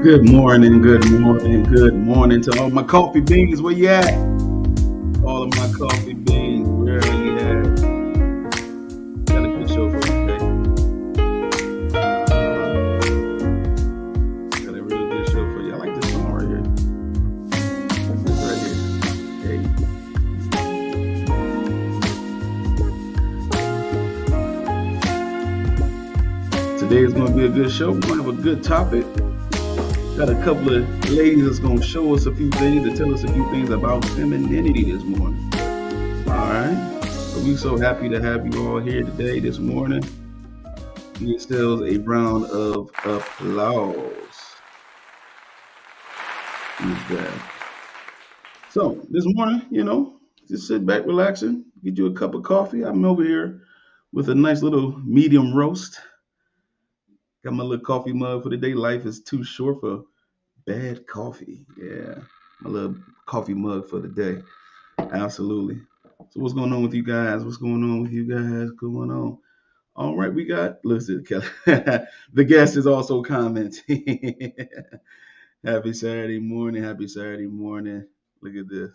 Good morning, good morning, good morning to all my coffee beans. Where you at? All of my coffee beans, where are you at? Got a good show for you today. Got a really good show for you. I like this song right here. This right here. Hey. Today is going to be a good show. We're going to have a good topic. Got a couple of ladies that's going to show us a few things and tell us a few things about femininity this morning. All right. So we're so happy to have you all here today, this morning. Give yourselves a round of applause. So this morning, just sit back, relaxing, get you a cup of coffee. I'm over here with a nice little medium roast. Got my little coffee mug for the day. Life is too short for bad coffee. Yeah, my little coffee mug for the day. Absolutely. So what's going on with you guys? What's going on with you guys? Going on? All right, we got. Listen, Kelly. The guest is also commenting. Happy Saturday morning. Happy Saturday morning. Look at this.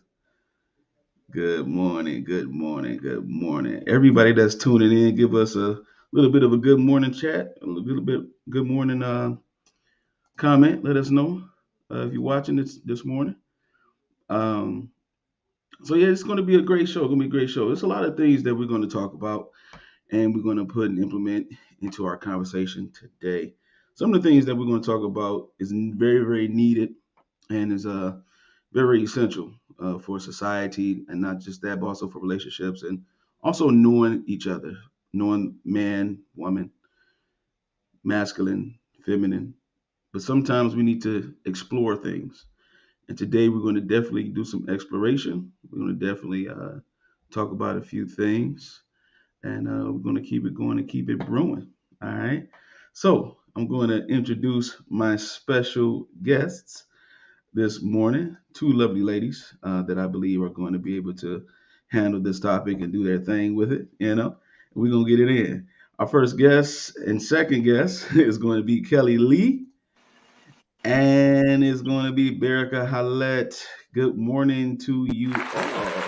Good morning. Good morning. Good morning. Everybody that's tuning in, give us a little bit of a good morning chat, a little bit good morning comment. Let us know if you're watching this morning. So yeah, it's going to be a great show. It's going to be a great show. There's a lot of things that we're going to talk about, and we're going to put and implement into our conversation today. Some of the things that we're going to talk about is very, very needed and is very essential for society, and not just that, but also for relationships, and also knowing each other, knowing man, woman, masculine, feminine. But sometimes we need to explore things. And today we're going to definitely do some exploration. We're going to definitely talk about a few things, and we're going to keep it going and keep it brewing. All right. So I'm going to introduce my special guests this morning. Two lovely ladies that I believe are going to be able to handle this topic and do their thing with it. We're going to get it in. Our first guest and second guest is going to be Kelly Lee, and it's going to be Berika Halet. Good morning to you all.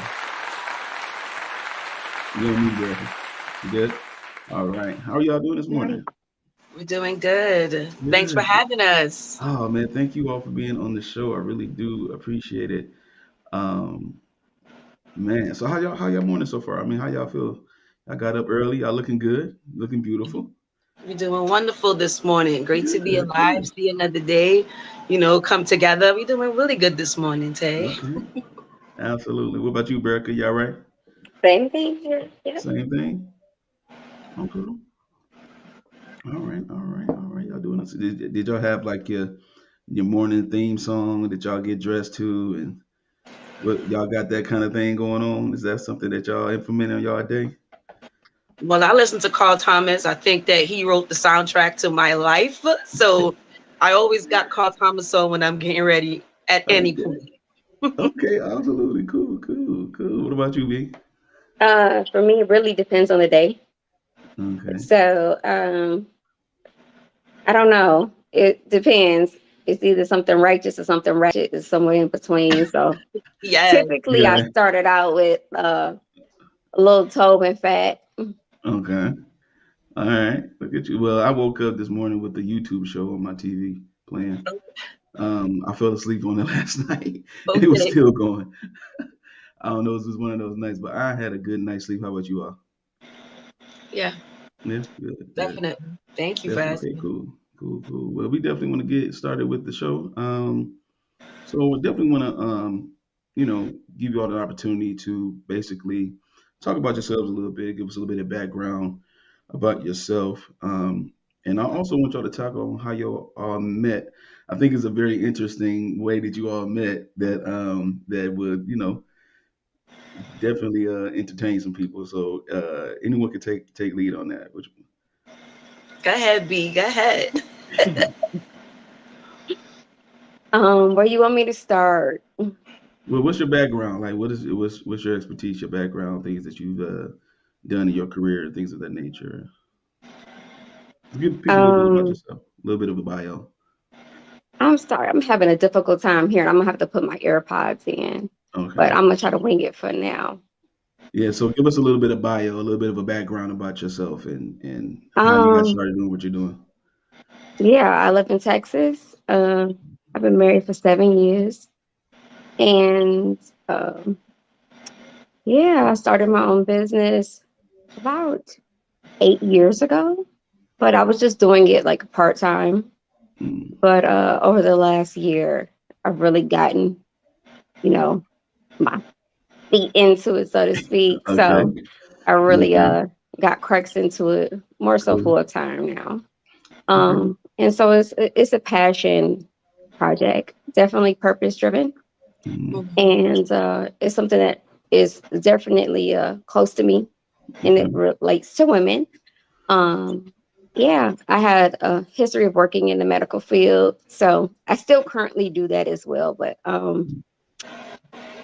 Good morning, Berika. You good? All right. How are y'all doing this morning? We're doing good. Thanks for Good. having us. Oh man, thank you all for being on the show. I really do appreciate it. Um, Man, so how y'all morning so far? I mean, how y'all feel? I got up early. Y'all looking good, looking beautiful. We're doing wonderful this morning. Great to be Good, alive, good. see another day, come together. We're doing really good this morning, Tay. Okay, absolutely. What about you, Berika? Y'all right? Same thing here. Yep. Same thing. Okay. All right, all right, all right. Y'all doing this? Did y'all have like your morning theme song that y'all get dressed to, and what y'all got that kind of thing going on? Is that something that y'all implement on y'all day? Well, I listen to Carl Thomas. I think that he wrote the soundtrack to my life. So I always got Carl Thomas on when I'm getting ready at any Okay, point. okay, absolutely, cool, cool, cool. What about you, B? For me, it really depends on the day. Okay. So I don't know. It depends. It's either something righteous or something ratchet. It's somewhere in between. So Yes. typically, I Yeah. started out with a little Tobin fat. Okay. All right. Look at you. Well, I woke up this morning with the YouTube show on my TV playing. I fell asleep on it last night, and it was Okay. still going. I don't know if it was one of those nights, but I had a good night's sleep. How about you all? Yeah, Yeah. Good. Good. definitely. Thank you for Definitely. Okay. asking. Cool. Cool. Cool. Well, we definitely want to get started with the show. So we definitely want to, give you all the opportunity to basically talk about yourselves a little bit, give us a little bit of background about yourself. And I also want y'all to talk on how y'all all met. I think it's a very interesting way that you all met that would, definitely entertain some people. So anyone can take lead on that. Go ahead, B. Go ahead. Where you want me to start? Well, what's your background? Like, what's your expertise, your background, things that you've done in your career, things of that nature? Give people a little bit about Um, yourself, a little bit of a bio. I'm sorry, I'm having a difficult time here, and I'm gonna have to put my AirPods in, but Okay. I'm gonna try to wing it for now. Yeah. So give us a little bit of bio, a little bit of a background about yourself, and how you got Um, started doing what you're doing. yeah, I live in Texas. I've been married for 7 years, and um, yeah, I started my own business about 8 years ago, but I was just doing it like part time. Mm. But over the last year, I've really gotten, you know, my feet into it, so to speak. Okay. So I really Okay. got cracks into it more so Cool. full time now. Okay. And so it's a passion project, definitely purpose driven, Mm. Mhm. and it's something that is definitely close to me, and Okay. it relates to women. Um, yeah, I had a history of working in the medical field, so I still currently do that as well. But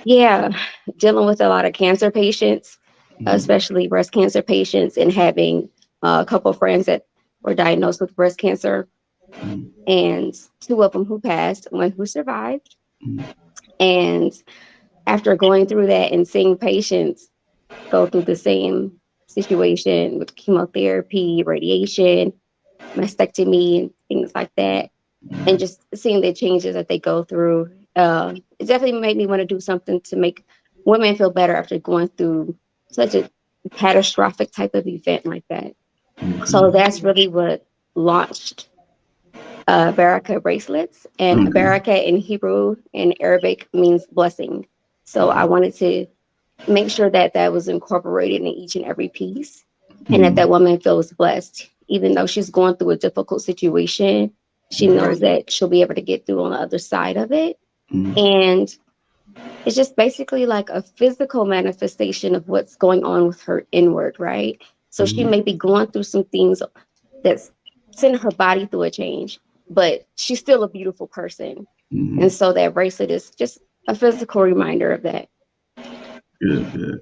yeah, dealing with a lot of cancer patients, Mm. especially breast cancer patients, and having a couple of friends that were diagnosed with breast cancer, Mm. and two of them who passed, one who survived. Mm. And after going through that and seeing patients go through the same situation with chemotherapy, radiation, mastectomy, and things like that, and Mm. just seeing the changes that they go through, it definitely made me want to do something to make women feel better after going through such a catastrophic type of event like that. So Okay. that's really what launched Baraka bracelets. And Okay. Baraka in Hebrew and Arabic means blessing. So I wanted to make sure that that was incorporated in each and every piece, and that Mm. that woman feels blessed. Even though she's going through a difficult situation, she Mm. knows that she'll be able to get through on the other side of it. Mm. And it's just basically like a physical manifestation of what's going on with her inward, right? So she Mm. may be going through some things that's sending her body through a change, but she's still a beautiful person. And Mm. so that bracelet is just a physical reminder of that. Good. Good.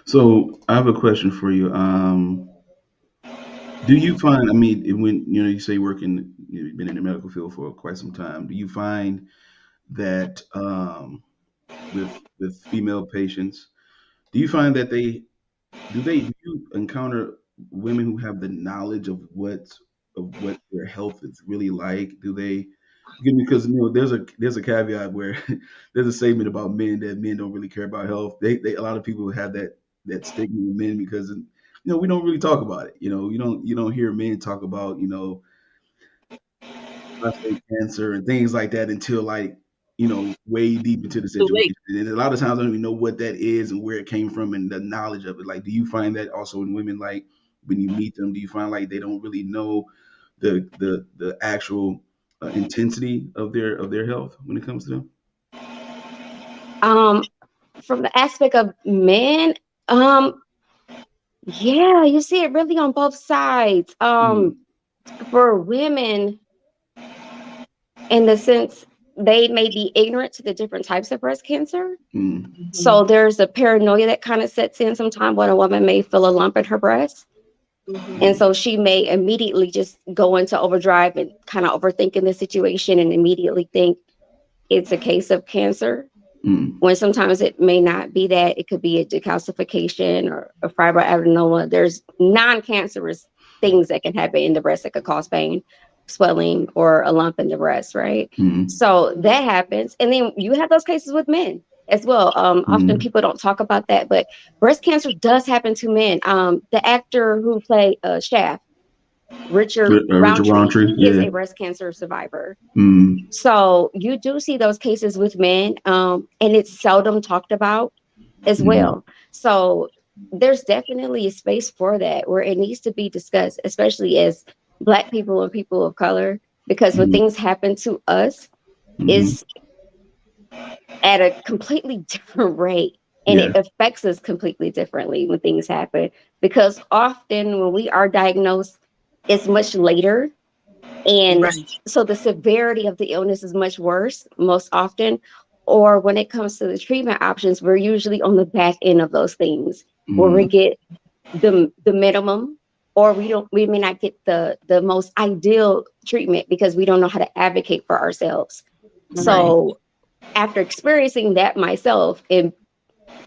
So I have a question for you. Do you find? I mean, when you say working, you've been in the medical field for quite some time. Do you find that with female patients, do you find that do you encounter women who have the knowledge of what their health is really like? Do they because there's a caveat where there's a statement about men that men don't really care about health. They a lot of people have that stigma with men because we don't really talk about it. You don't hear men talk about prostate cancer and things like that until way deep into the Too situation. late. And a lot of times I don't even know what that is and where it came from and the knowledge of it. Like, do you find that also in women? Like, when you meet them, do you find like they don't really know the actual intensity of their health when it comes to them? Um, from the aspect of men, um, yeah, you see it really on both sides. Mm, For women, in the sense they may be ignorant to the different types of breast cancer. mm, So Mhm. there's a paranoia that kind of sets in sometime when a woman may feel a lump in her breast. And Mhm. mm, so she may immediately just go into overdrive and kind of overthinking the situation and immediately think it's a case of cancer, mm, when sometimes it may not be that. It could be a decalcification or a fibroadenoma. There's non-cancerous things that can happen in the breast that could cause pain, swelling, or a lump in the breast, right? mm, So that happens. And then you have those cases with men as well. Often mm. people don't talk about that, but breast cancer does happen to men. The actor who played Shaft, Richard Richard Roundtree, Roundtree, he is yeah. a breast cancer survivor. Mm, So you do see those cases with men, and it's seldom talked about as mm, well. So there's definitely a space for that where it needs to be discussed, especially as Black people and people of color, because when mm, things happen to us, mm. is at a completely different rate. And Yeah. it affects us completely differently when things happen, because often when we are diagnosed, it's much later, and Right. so the severity of the illness is much worse most often. Or when it comes to the treatment options, we're usually on the back end of those things where we Mm, get the minimum or we may not get the most ideal treatment because we don't know how to advocate for ourselves. Right. So after experiencing that myself and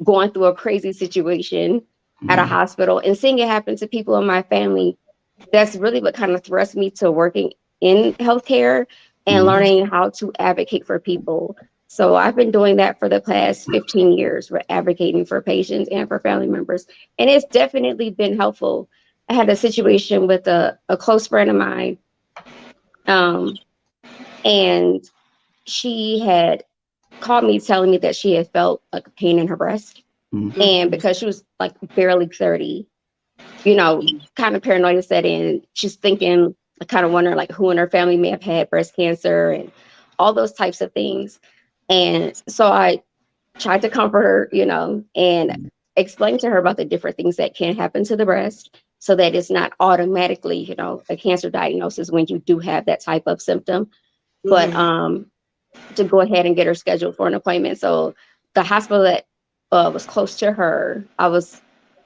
going through a crazy situation at a hospital and seeing it happen to people in my family, that's really what kind of thrust me to working in healthcare and Mm-hmm. learning how to advocate for people. So I've been doing that for the past 15 years, for advocating for patients and for family members. And it's definitely been helpful. I had a situation with a close friend of mine, um, and she had called me telling me that she had felt like a pain in her breast. Mm-hmm. And because she was like barely 30, you know, kind of paranoia set in. She's thinking, kind of wondering like who in her family may have had breast cancer and all those types of things. And so I tried to comfort her, you know, and explain to her about the different things that can happen to the breast so that it's not automatically, you know, a cancer diagnosis when you do have that type of symptom. But to go ahead and get her scheduled for an appointment. So the hospital that was close to her, I was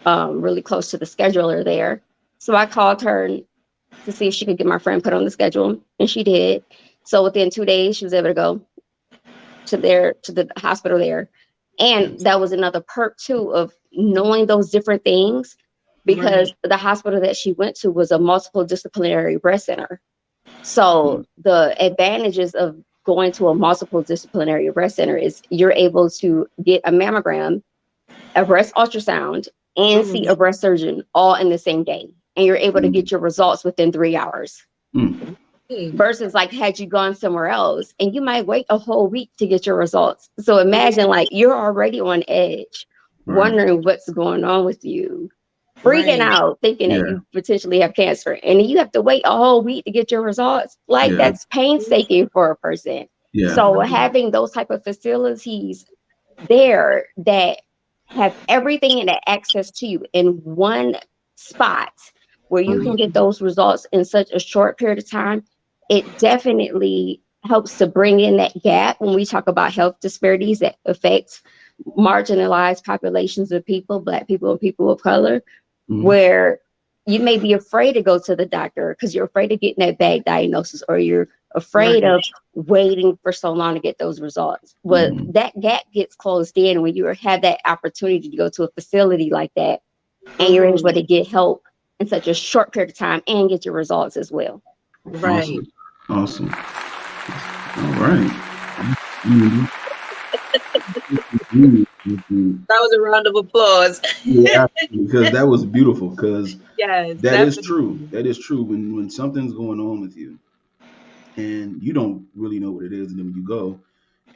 really close to the scheduler there. So I called her to see if she could get my friend put on the schedule, and she did. So within 2 days, she was able to go to the hospital there. And that was another perk too of knowing those different things, because the hospital that she went to was a multiple disciplinary breast center. So the advantages of going to a multiple disciplinary breast center is you're able to get a mammogram, a breast ultrasound, and see a breast surgeon all in the same day. And you're able to get your results within 3 hours. Mm-hmm. Versus like had you gone somewhere else and you might wait a whole week to get your results. So imagine like you're already on edge, Right. wondering what's going on with you, freaking out, thinking that Yeah. you potentially have cancer, and then you have to wait a whole week to get your results. Like Yeah. that's painstaking for a person. Yeah. So having those type of facilities there that have everything and access to you in one spot where you can get those results in such a short period of time, it definitely helps to bring in that gap when we talk about health disparities that affect marginalized populations of people, Black people and people of color, where you may be afraid to go to the doctor because you're afraid of getting that bad diagnosis, or you're afraid of waiting for so long to get those results. Well, that gap gets closed in when you have that opportunity to go to a facility like that and you're able to get help in such a short period of time and get your results as well. Right. Awesome. All right. Mhm. That was a round of applause. Yeah, because that was beautiful. Because Yes, that is true. definitely. That is true. When something's going on with you and you don't really know what it is, and then when you go,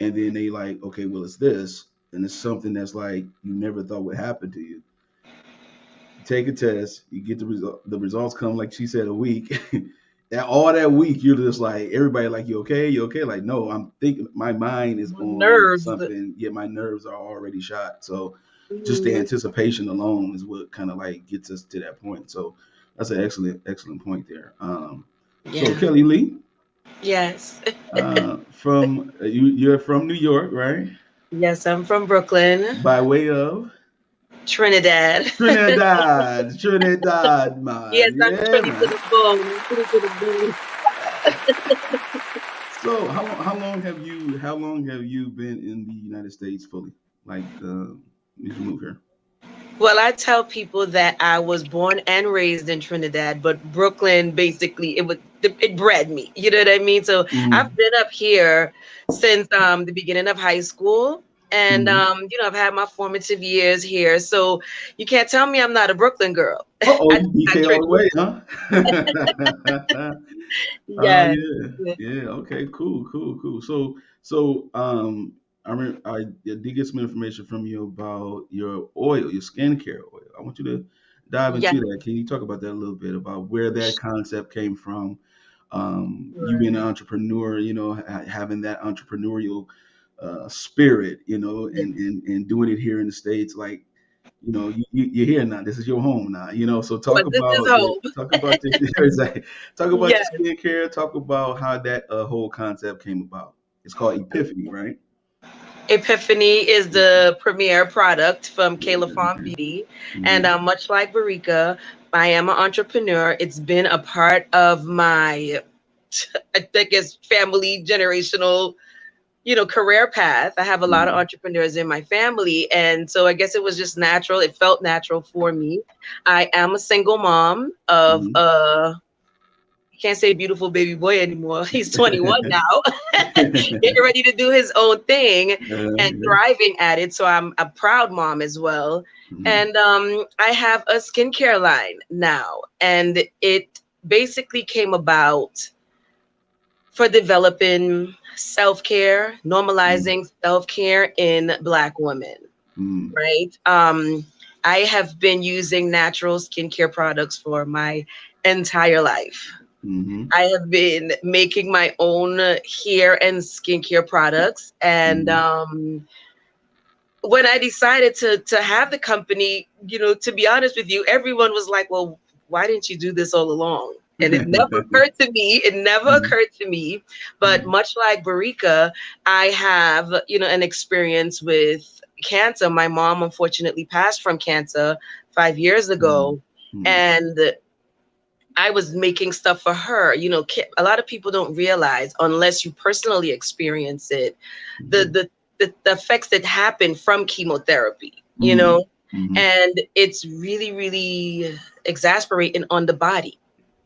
and then they like, okay, well, it's this, and it's something that's like you never thought would happen to you. You take a test, you get the result. The results come, like she said, a week. That all that week, you're just like everybody, like, you okay? You okay? Like, no, I'm thinking my mind is on Nerves. something. Yeah, my nerves are already shot. So just the Mhm. anticipation alone is what kind of like gets us to that point. So that's an excellent point there. So Yeah. Kelly Lee, Yes. from you're from New York, right? Yes, I'm from Brooklyn, By way of Trinidad. Trinidad, Yes, man. I'm Yeah, Trinity to man. the bone. I'm Trinity to the bone. So how long have you been in the United States fully? Like, did you move here? Well, I tell people that I was born and raised in Trinidad, but Brooklyn basically it bred me. You know what I mean? So I've Mm-hmm. been up here since the beginning of high school. And Mm-hmm. I've had my formative years here. So you can't tell me I'm not a Brooklyn girl. Uh-oh, I you just got BK all the triggered. way, huh? Oh Yes. yeah, yeah. Okay, cool. I did get some information from you about your oil, your skincare oil. I want you to dive Yes. into that. Can you talk about that a little bit about where that concept came from? You Sure. being an entrepreneur, having that entrepreneurial spirit, Yeah. and doing it here in the States, like, you're here now. This is your home now. So But this is home. talk about this. Exactly. Talk about Yes. your skincare. Talk about how that whole concept came about. It's called Epiphany, right? Epiphany is the premier product from Kayla Farm Yeah. Beauty. And Mhm. much like Barika, I am an entrepreneur. It's been a part of my, I think, it's family generational, career path. I have a lot of Mm-hmm. entrepreneurs in my family. And so I guess it was just natural. It felt natural for me. I am a single mom of Mm-hmm. can't say beautiful baby boy anymore. He's 21 now, getting ready to do his own thing and Yeah. thriving at it. So I'm a proud mom as well. Mm-hmm. And I have a skincare line now. And it basically came about for developing self-care, normalizing self-care in Black women, Mm-hmm. right? I have been using natural skincare products for my entire life. Mm-hmm. I have been making my own hair and skincare products. And Mm-hmm. when I decided to have the company, to be honest with you, everyone was like, well, why didn't you do this all along? And it never occurred to me. It never Mm-hmm. occurred to me. But Mm-hmm. much like Barika, I have, an experience with cancer. My mom unfortunately passed from cancer 5 years ago. Mm-hmm. And I was making stuff for her. A lot of people don't realize unless you personally experience it, the Mm-hmm. the the effects that happen from chemotherapy. Mm-hmm. Mm-hmm. And it's really, really exasperating on the body.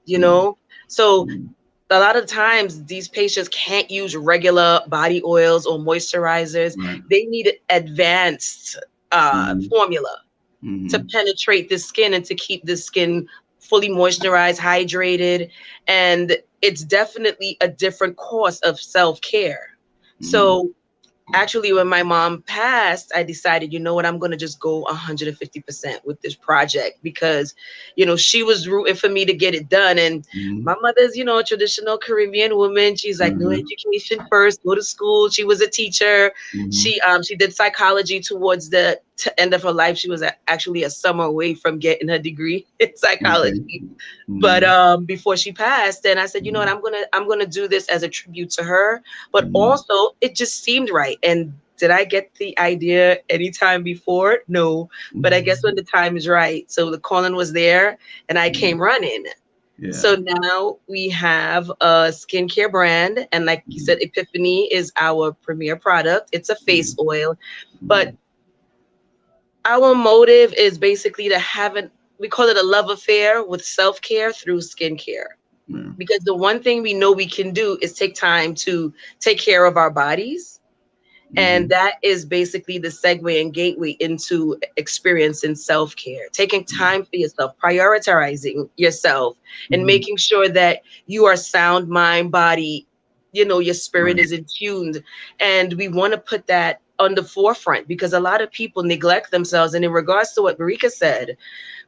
You Mm-hmm. know, so Mm-hmm. a lot of times these patients can't use regular body oils or moisturizers. Right. They need advanced Mm-hmm. formula to Mm-hmm. penetrate the skin and to keep the skin fully moisturized, hydrated. And it's definitely a different course of self-care. Mm-hmm. So actually, when my mom passed, I decided, you know what, I'm going to just go 150% with this project because, she was rooting for me to get it done. And Mm-hmm. my mother's, a traditional Caribbean woman. She's like, no, Uh-huh. education first, go to school. She was a teacher. Mm-hmm. She did psychology towards the end of her life. She was actually a summer away from getting her degree in Okay. psychology. But Mm-hmm. before she passed, then I said, you know what, Mm-hmm. I'm gonna do this as a tribute to her. But Mm-hmm. also it just seemed right. And did I get the idea anytime before? No. But I guess when the time is right. So the calling was there and I Mm-hmm. came running. Yeah. So now we have a skincare brand. And like you Mm-hmm. said, Epiphany is our premier product. It's a face oil. Mm-hmm. But our motive is basically to have it, we call it a love affair with self-care through skincare. Yeah. Because the one thing we know we can do is take time to take care of our bodies. And Mm-hmm. that is basically the segue and gateway into experiencing self-care, taking time for yourself, prioritizing yourself, and Mm-hmm. making sure that you are sound mind, body, your spirit Right. is in tuned. And we want to put that on the forefront because a lot of people neglect themselves. And in regards to what Marika said,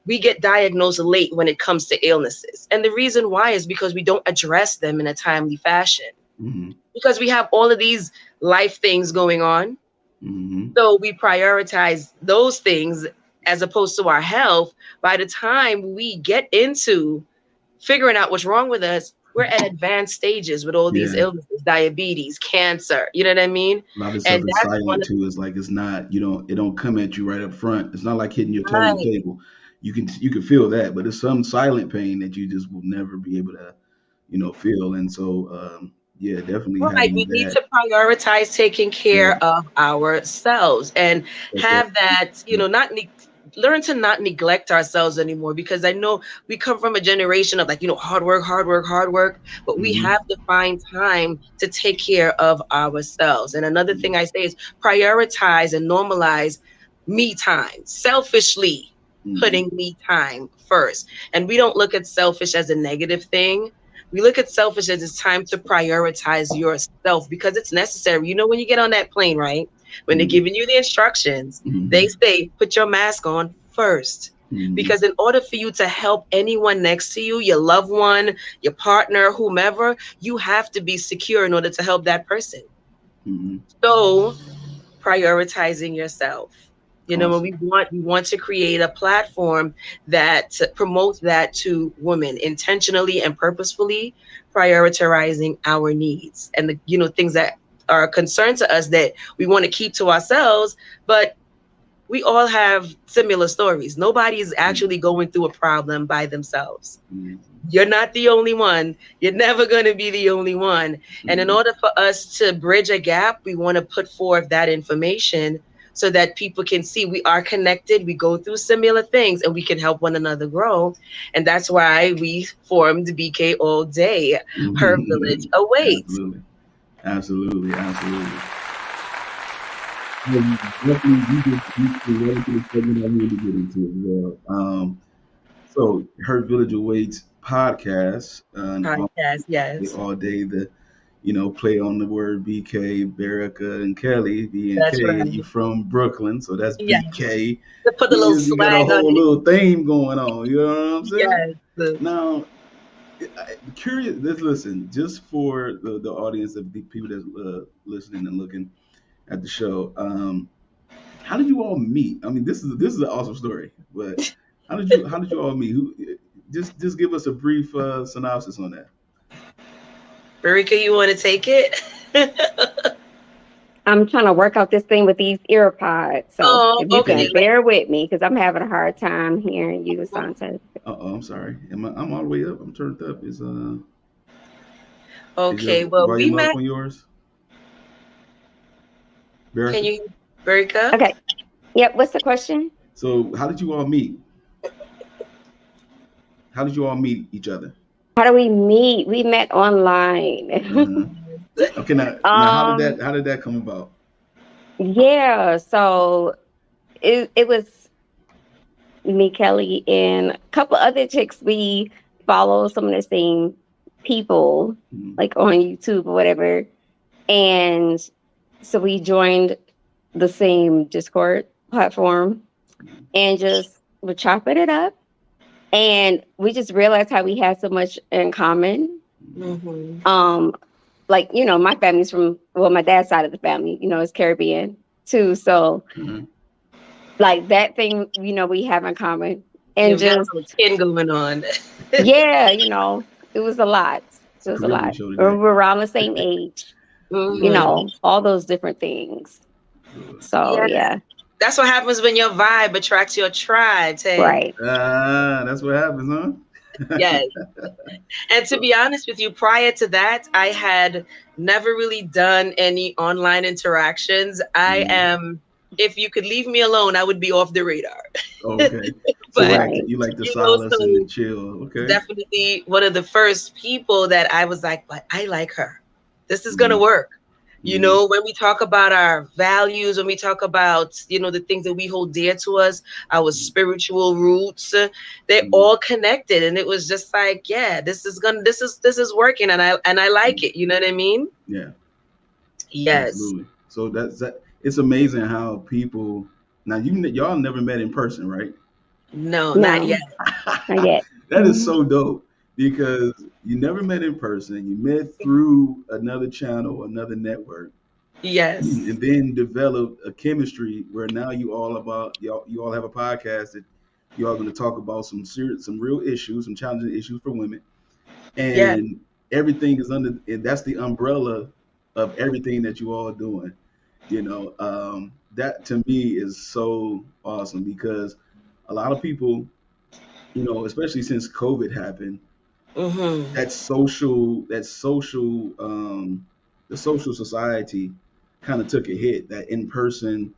we get diagnosed late when it comes to illnesses. And the reason why is because we don't address them in a timely fashion Mm-hmm. because we have all of these life things going on. Mm-hmm. So we prioritize those things as opposed to our health. By the time we get into figuring out what's wrong with us, we're at advanced stages with all these Yeah. illnesses, diabetes, cancer, you know what I mean? A lot of stuff And is that's one silent of too. It's like it's not, it don't come at you right up front. It's not like hitting your toe on the right. table. You can feel that, but it's some silent pain that you just will never be able to, feel. And so yeah, definitely Right. having We need that. to prioritize taking Yeah. care of ourselves and That's that. have that, not learn to not neglect ourselves anymore because I know we come from a generation of like, hard work, hard work, hard work, but we Mm-hmm. have to find time to take care of ourselves. And another thing I say is prioritize and normalize me time, selfishly Mm-hmm. putting me time first. And we don't look at selfish as a negative thing. We look at selfish as it's time to prioritize yourself because it's necessary. When you get on that plane, right? When they're Mm-hmm. giving you the instructions, they Mm-hmm. say, put your mask on first. Mm-hmm. Because in order for you to help anyone next to you, your loved one, your partner, whomever, you have to be secure in order to help that person. Mm-hmm. So prioritizing yourself. When Awesome. we want to create a platform that promotes that to women intentionally and purposefully prioritizing our needs and the things that are a concern to us that we want to keep to ourselves, but we all have similar stories. Nobody is actually going through a problem by themselves. Mm-hmm. You're not the only one. You're never going to be the only one. And in Mm-hmm. order for us to bridge a gap, we want to put forth that information so that people can see we are connected, we go through similar things, and we can help one another grow. And that's why we formed BK All Day. Her village awaits. Absolutely. Absolutely. Absolutely. Well, definitely, you right into the segment I wanted to get into as well. So, Her Village Awaits podcast, Podcast, yes. all day, play on the word BK, Berica, and Kelly, B and That's K, and you right. from Brooklyn, so that's Yes. BK. To put a little You got a swag on whole it. little theme going on. You know what I'm saying? Yes. Now, curious. Let's listen, just for the audience of the people that's listening and looking at the show. How did you all meet? I mean, this is an awesome story, but how did you all meet? Who? Just give us a brief synopsis on that. Marika, you want to take it? I'm trying to work out this thing with these ear pods. So Oh, if you okay. can bear with me, because I'm having a hard time hearing you, Santa. Oh, I'm sorry. I'm all the way up. I'm turned up. Is your Okay. Well, we volume met. up on yours, Can Berica? you, Marika? Okay. Yep. What's the question? So how did you all meet? How did you all meet each other? How do we meet? We met online. Uh-huh. Okay, now um, how did that come about? yeah. So it was me, Kelly, and a couple other chicks. We follow some of the same people, Mhm. like on YouTube or whatever. And so we joined the same Discord platform and just were chopping it up. And we just realized how we had so much in common. Mm-hmm. Um, like, my family's from, well, my dad's side of the family, is Caribbean too. So Mhm. like that thing, we have in common. Yeah, And we got a just, little kin going on. yeah, it was a lot. It's It a was a Caribbean lot. show today. We're around the same age, Yeah. Mm-hmm. all those different things. Good. So Yeah, yeah, that's what happens when your vibe attracts your tribe, Tay. right. That's what happens, huh? Yes. And to So, be honest with you, prior to that, I had never really done any online interactions. I mhm. am, if you could leave me alone, I would be off the radar. Okay. So But, Right. you like the solace and the so chill. Okay. definitely one of the first people that I was like, but I like her. This is going to Hmm. work. Hmm. When we talk about our values, when we talk about, the things that we hold dear to us, our spiritual roots, they're Hmm. all connected. And it was just like, yeah, this is working, and I like it. You know what I mean? Yeah. Yes. Absolutely. So that. It's amazing how people. Now y'all never met in person, right? No, not yet. No, not yet. That is so dope because you never met in person. You met through another channel, another network, Yes. and then developed a chemistry where now you all have a podcast that you all going to talk about some real issues, some challenging issues for women, Yeah. and everything is under, and that's the umbrella of everything that you all are doing. That to me is so awesome because a lot of people, especially since COVID happened, Mm-hmm. the social society kind of took a hit. That in person,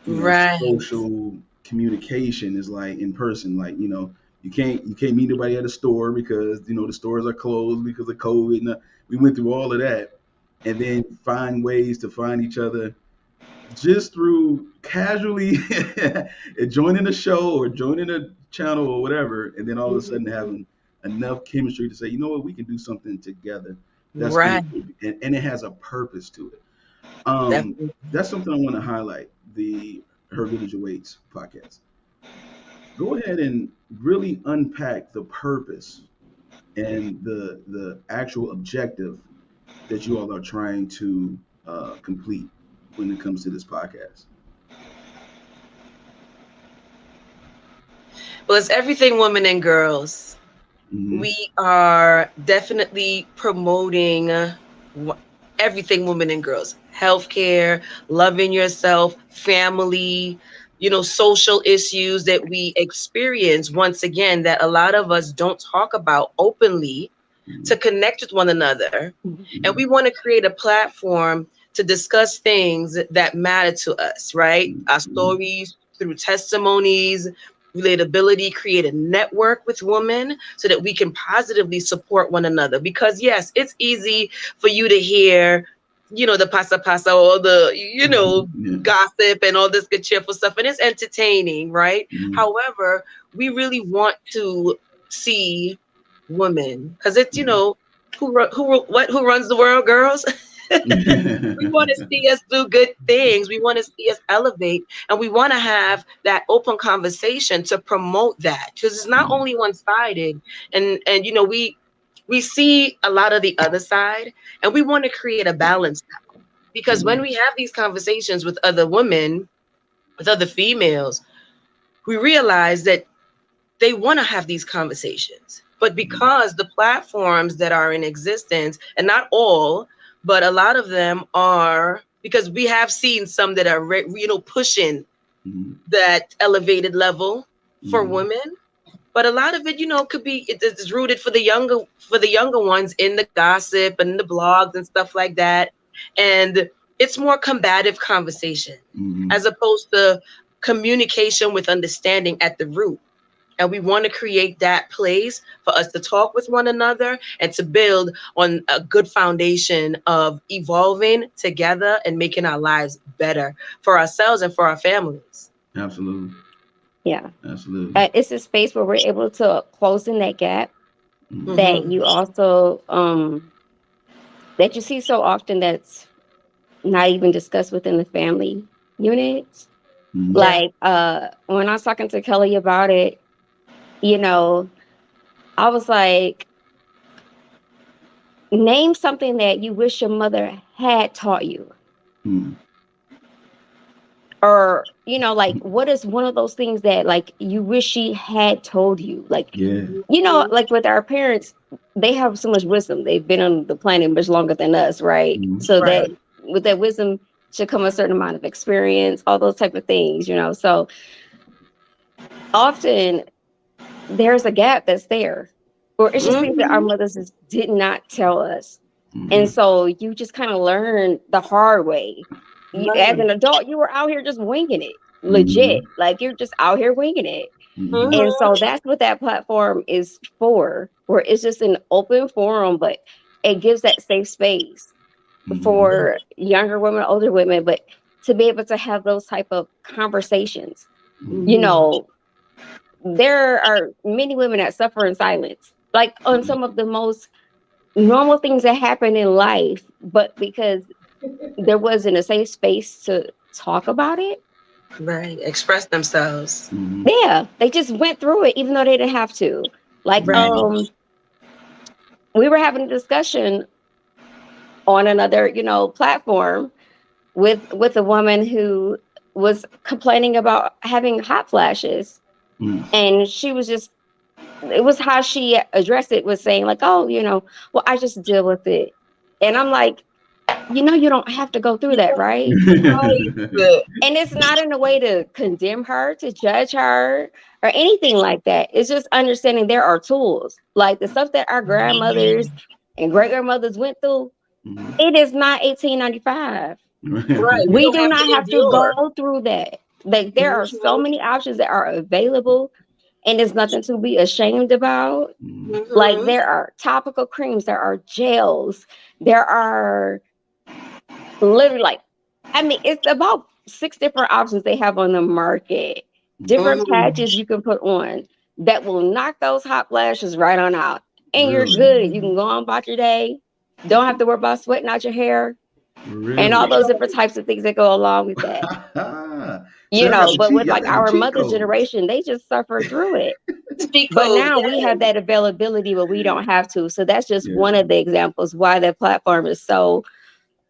Right. social communication is like in person. Like, you can't meet anybody at a store because the stores are closed because of COVID. And we went through all of that, and then find ways to find each other just through casually joining a show or joining a channel or whatever, and then all of a sudden Mhm. having enough chemistry to say, you know what, we can do something together. That's going Right. to, and it has a purpose to it. That's something I want to highlight. The Her Village Awaits podcast. Go ahead and really unpack the purpose and the actual objective that you all are trying to complete when it comes to this podcast. Well, it's everything women and girls. Hmm. We are definitely promoting everything women and girls: healthcare, loving yourself, family, social issues that we experience, once again, that a lot of us don't talk about openly, to connect with one another. And we want to create a platform to discuss things that matter to us, right? Our stories through testimonies, relatability, create a network with women so that we can positively support one another. Because yes, it's easy for you to hear, the pasa or the, Yeah. gossip and all this good cheerful stuff, and it's entertaining, right? However, we really want to see women, because it's, who runs the world, girls. We want to see us do good things. We want to see us elevate, and we want to have that open conversation to promote that, because it's not only one-sided. And we see a lot of the other side, and we want to create a balance now. Because when we have these conversations with other women, with other females, we realize that they want to have these conversations. But because the platforms that are in existence, and not all, but a lot of them are, because we have seen some that are, pushing that elevated level for women. But a lot of it, could be, it's rooted for the younger ones in the gossip and the blogs and stuff like that. And it's more combative conversation as opposed to communication with understanding at the root. And we want to create that place for us to talk with one another and to build on a good foundation of evolving together and making our lives better for ourselves and for our families. Absolutely. Yeah. Absolutely. It's a space where we're able to close in that gap that you also that you see so often, that's not even discussed within the family units. Yeah. Like when I was talking to Kelly about it, I was like, name something that you wish your mother had taught you. Or, like, what is one of those things that, like, you wish she had told you? Like, Yeah. like with our parents, they have so much wisdom. They've been on the planet much longer than us, right? So that Right. with that wisdom should come a certain amount of experience, all those type of things, So often there's a gap that's there, or it's just things that our mothers just did not tell us. And so you just kind of learn the hard way. As Right. an adult, you were out here just winging it, legit. Like you're just out here winging it. And so that's what that platform is for, where it's just an open forum, but it gives that safe space for younger women, older women, but to be able to have those type of conversations. There are many women that suffer in silence, like on some of the most normal things that happen in life, but because there wasn't a safe space to talk about it. Right. Express themselves. Yeah, they just went through it even though they didn't have to. Like Right. we were having a discussion on another, platform with a woman who was complaining about having hot flashes. And she was just, it was how she addressed it, was saying like, oh, well, I just deal with it. And I'm like, you don't have to go through that, right? Right. And it's not in a way to condemn her, to judge her, or anything like that. It's just understanding there are tools. Like the stuff that our grandmothers and great grandmothers went through, it is not 1895. Right. We We don't do have not to have to endure. go through that. Like there are so many options that are available, and there's nothing to be ashamed about. Like there are topical creams, there are gels, there are literally, like, I mean, it's about 6 different options they have on the market. Different patches you can put on that will knock those hot flashes right on out. And you're Really? good. You can go on about your day. Don't have to worry about sweating out your hair and all Really? those different types of things that go along with that. So y'all got the But cheat. with Y'all like got the our cheat mother's codes. generation, they just suffered through it. Speak But code. now we have that availability, but we don't have to. So that's just Yeah. one of the examples why that platform is so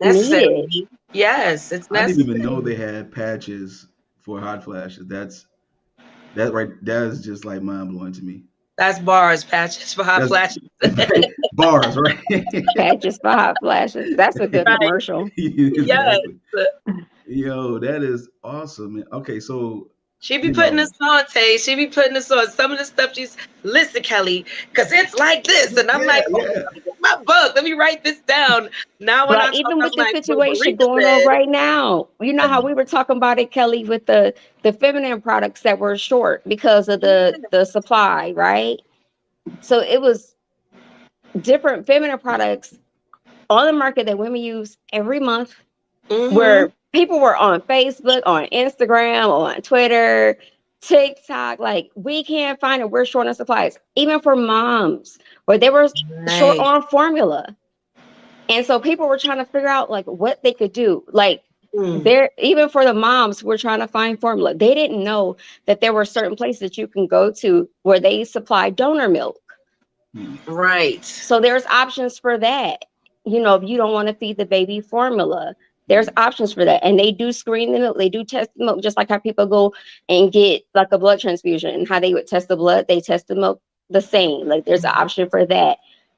needed. Necessary. Yes, it's I didn't even know necessary. they had patches for hot flashes. That right. That is just like mind blowing to me. That's bars, patches for hot That's flashes. bars, right? Patches for hot flashes. That's a good Right. commercial. Yes. Exactly. Yo, that is awesome, man. Okay, so She be You putting know, us on, Tay. She be putting us on some of the stuff she's listen, Kelly, because it's like this. And I'm yeah, like, oh, yeah. let me get my book. Let me write this down. Now when Like I talk, even I'm with the like, well, situation Marika going on said, right now, you know how we were talking about it, Kelly, with the feminine products that were short because of the supply, right? So it was different feminine products on the market that women use every month, mm-hmm, where people were on Facebook, on Instagram, on Twitter, TikTok. Like we can't find it. We're short on supplies, even for moms, where they were short right. on formula. And so people were trying to figure out like what they could do. Like Mm, there, even for the moms who were trying to find formula, they didn't know that there were certain places that you can go to where they supply donor milk. Hmm. right. So there's options for that. You know, if you don't want to feed the baby formula, there's Hmm. options for that. And they do screen the milk, they do test the milk, just like how people go and get like a blood transfusion and how they would test the blood, they test the milk the same. Like there's an option for that.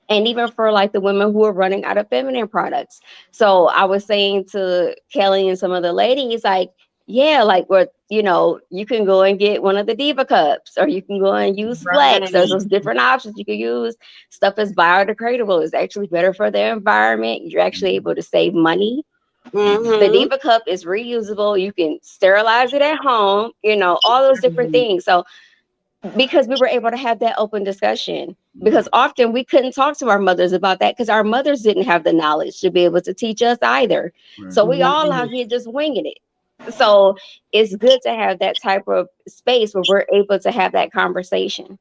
And even for like the women who are running out of feminine products. So I was saying to Kelly and some of the ladies, like, yeah, like what you know, you can go and get one of the Diva cups, or you can go and use Flex. There's Right. those different options you can use. Stuff is biodegradable. It's actually better for the environment. You're actually able to save money. Hmm. The Mm-hmm. Diva cup is reusable. You can sterilize it at home, you know, all those different things. So because we were able to have that open discussion, because Right, often we couldn't talk to our mothers about that because our mothers didn't have the knowledge to be able to teach us either. right. So we all out here just winging it. So it's good to have that type of space where we're able to have that conversation.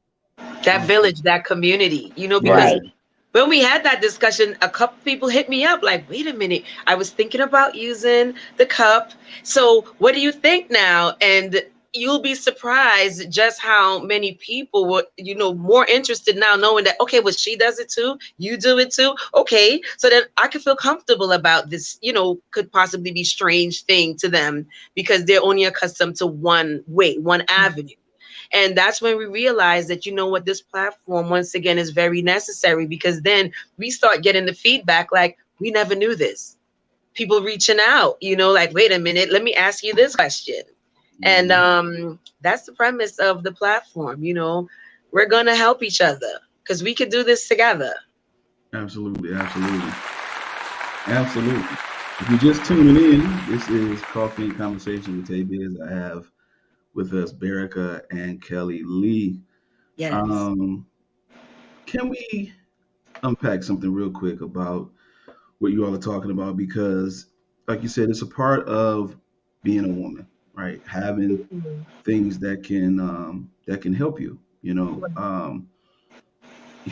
That Awesome. village, that community, because Right. Yeah. when we had that discussion, a couple people hit me up like, wait a minute, I was thinking about using the cup. So what do you think now? And you'll be surprised just how many people were, more interested now knowing that, okay, well, she does it too. You do it too. Okay. So then I could feel comfortable about this, could possibly be strange thing to them because they're only accustomed to one way, one avenue. And that's when we realize that, what, this platform, once again, is very necessary because then we start getting the feedback like, we never knew this. People reaching out, like, wait a minute, let me ask you this question. And Hmm. that's the premise of the platform. We're going to help each other because we could do this together. Absolutely, absolutely, absolutely. If you're just tuning in, this is Coffee and Conversation with TayBiz. I have with us Berica and Kelly Lee. Yes. Um, can we unpack something real quick about what you all are talking about? Because, like you said, it's a part of being a woman, right? Having Mhm. things that can help you.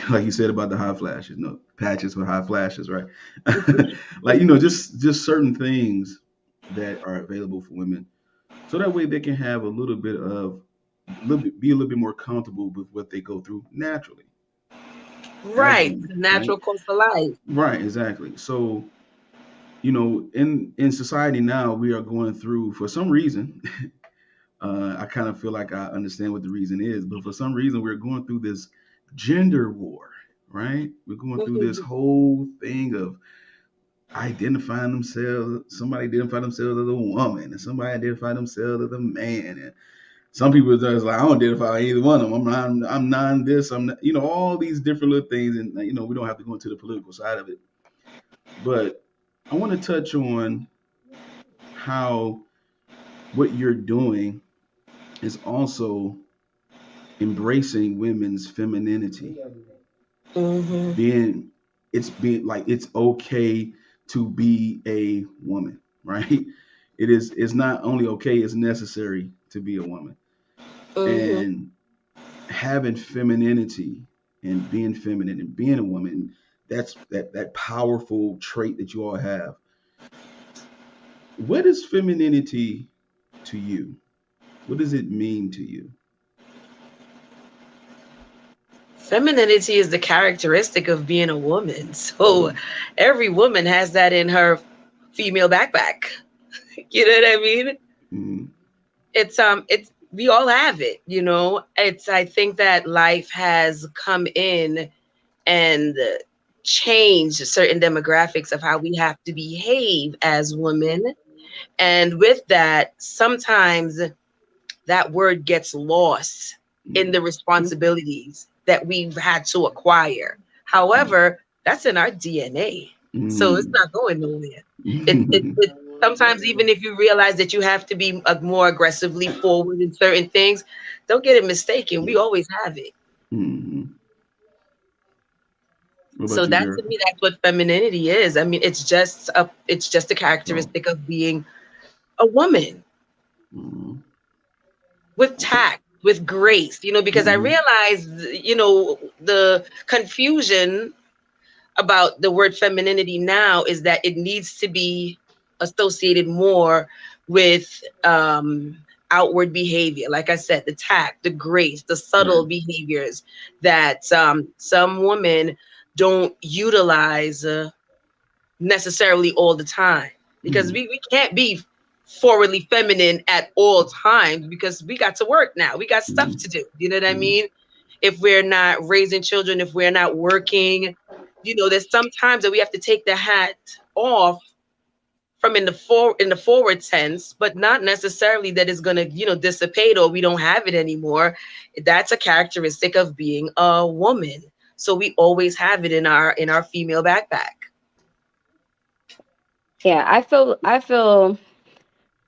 Like you said about the hot flashes, no patches for hot flashes, right? Like just certain things that are available for women, so that way they can have be a little bit more comfortable with what they go through naturally as Right. women, The right? natural course of life. Right, exactly. So in society now, we are going through for some reason. I kind of feel like I understand what the reason is, but for some reason, we're going through this gender war, right? We're going through this Mhm. whole thing of somebody identify themselves as a woman, and somebody identify themselves as a man, and some people are just like, I don't identify either one of them. I'm non this, I'm not, all these different little things, and we don't have to go into the political side of it, but I want to touch on how what you're doing is also embracing women's femininity, Mhm. being being like it's okay to be a woman, right? It's not only okay, it's necessary to be a woman. Mhm. And having femininity and being feminine and being a woman, that's that powerful trait that you all have. What is femininity to you? What does it mean to you? Femininity is the characteristic of being a woman. So Mm, every woman has that in her female backpack. You know what I mean? mm, It's we all have it. It's I think that life has come in and changed certain demographics of how we have to behave as women. And with that, sometimes that word gets lost in the responsibilities that we've had to acquire. However, that's in our DNA. So it's not going nowhere. It sometimes, even if you realize that you have to be more aggressively forward in certain things, don't get it mistaken. We always have it. Mhm. What So about you, that Derek? to me, that's what femininity is. I mean, it's just a Oh. characteristic of being a woman Mhm. with Okay. tact, with grace, because I Mhm. realize, the confusion about the word femininity now is that it needs to be associated more with outward behavior. Like I said, the tact, the grace, the Right. subtle behaviors that some women don't utilize necessarily all the time, because Mhm. we can't be forwardly feminine at all times because we got to work now. We got stuff Mhm. to do. You know what I Mhm. mean? If we're not raising children, if we're not working, there's sometimes that we have to take the hat off from in the forward tense, but not necessarily that it's gonna, dissipate or we don't have it anymore. That's a characteristic of being a woman. So we always have it in our female backpack. Yeah, I feel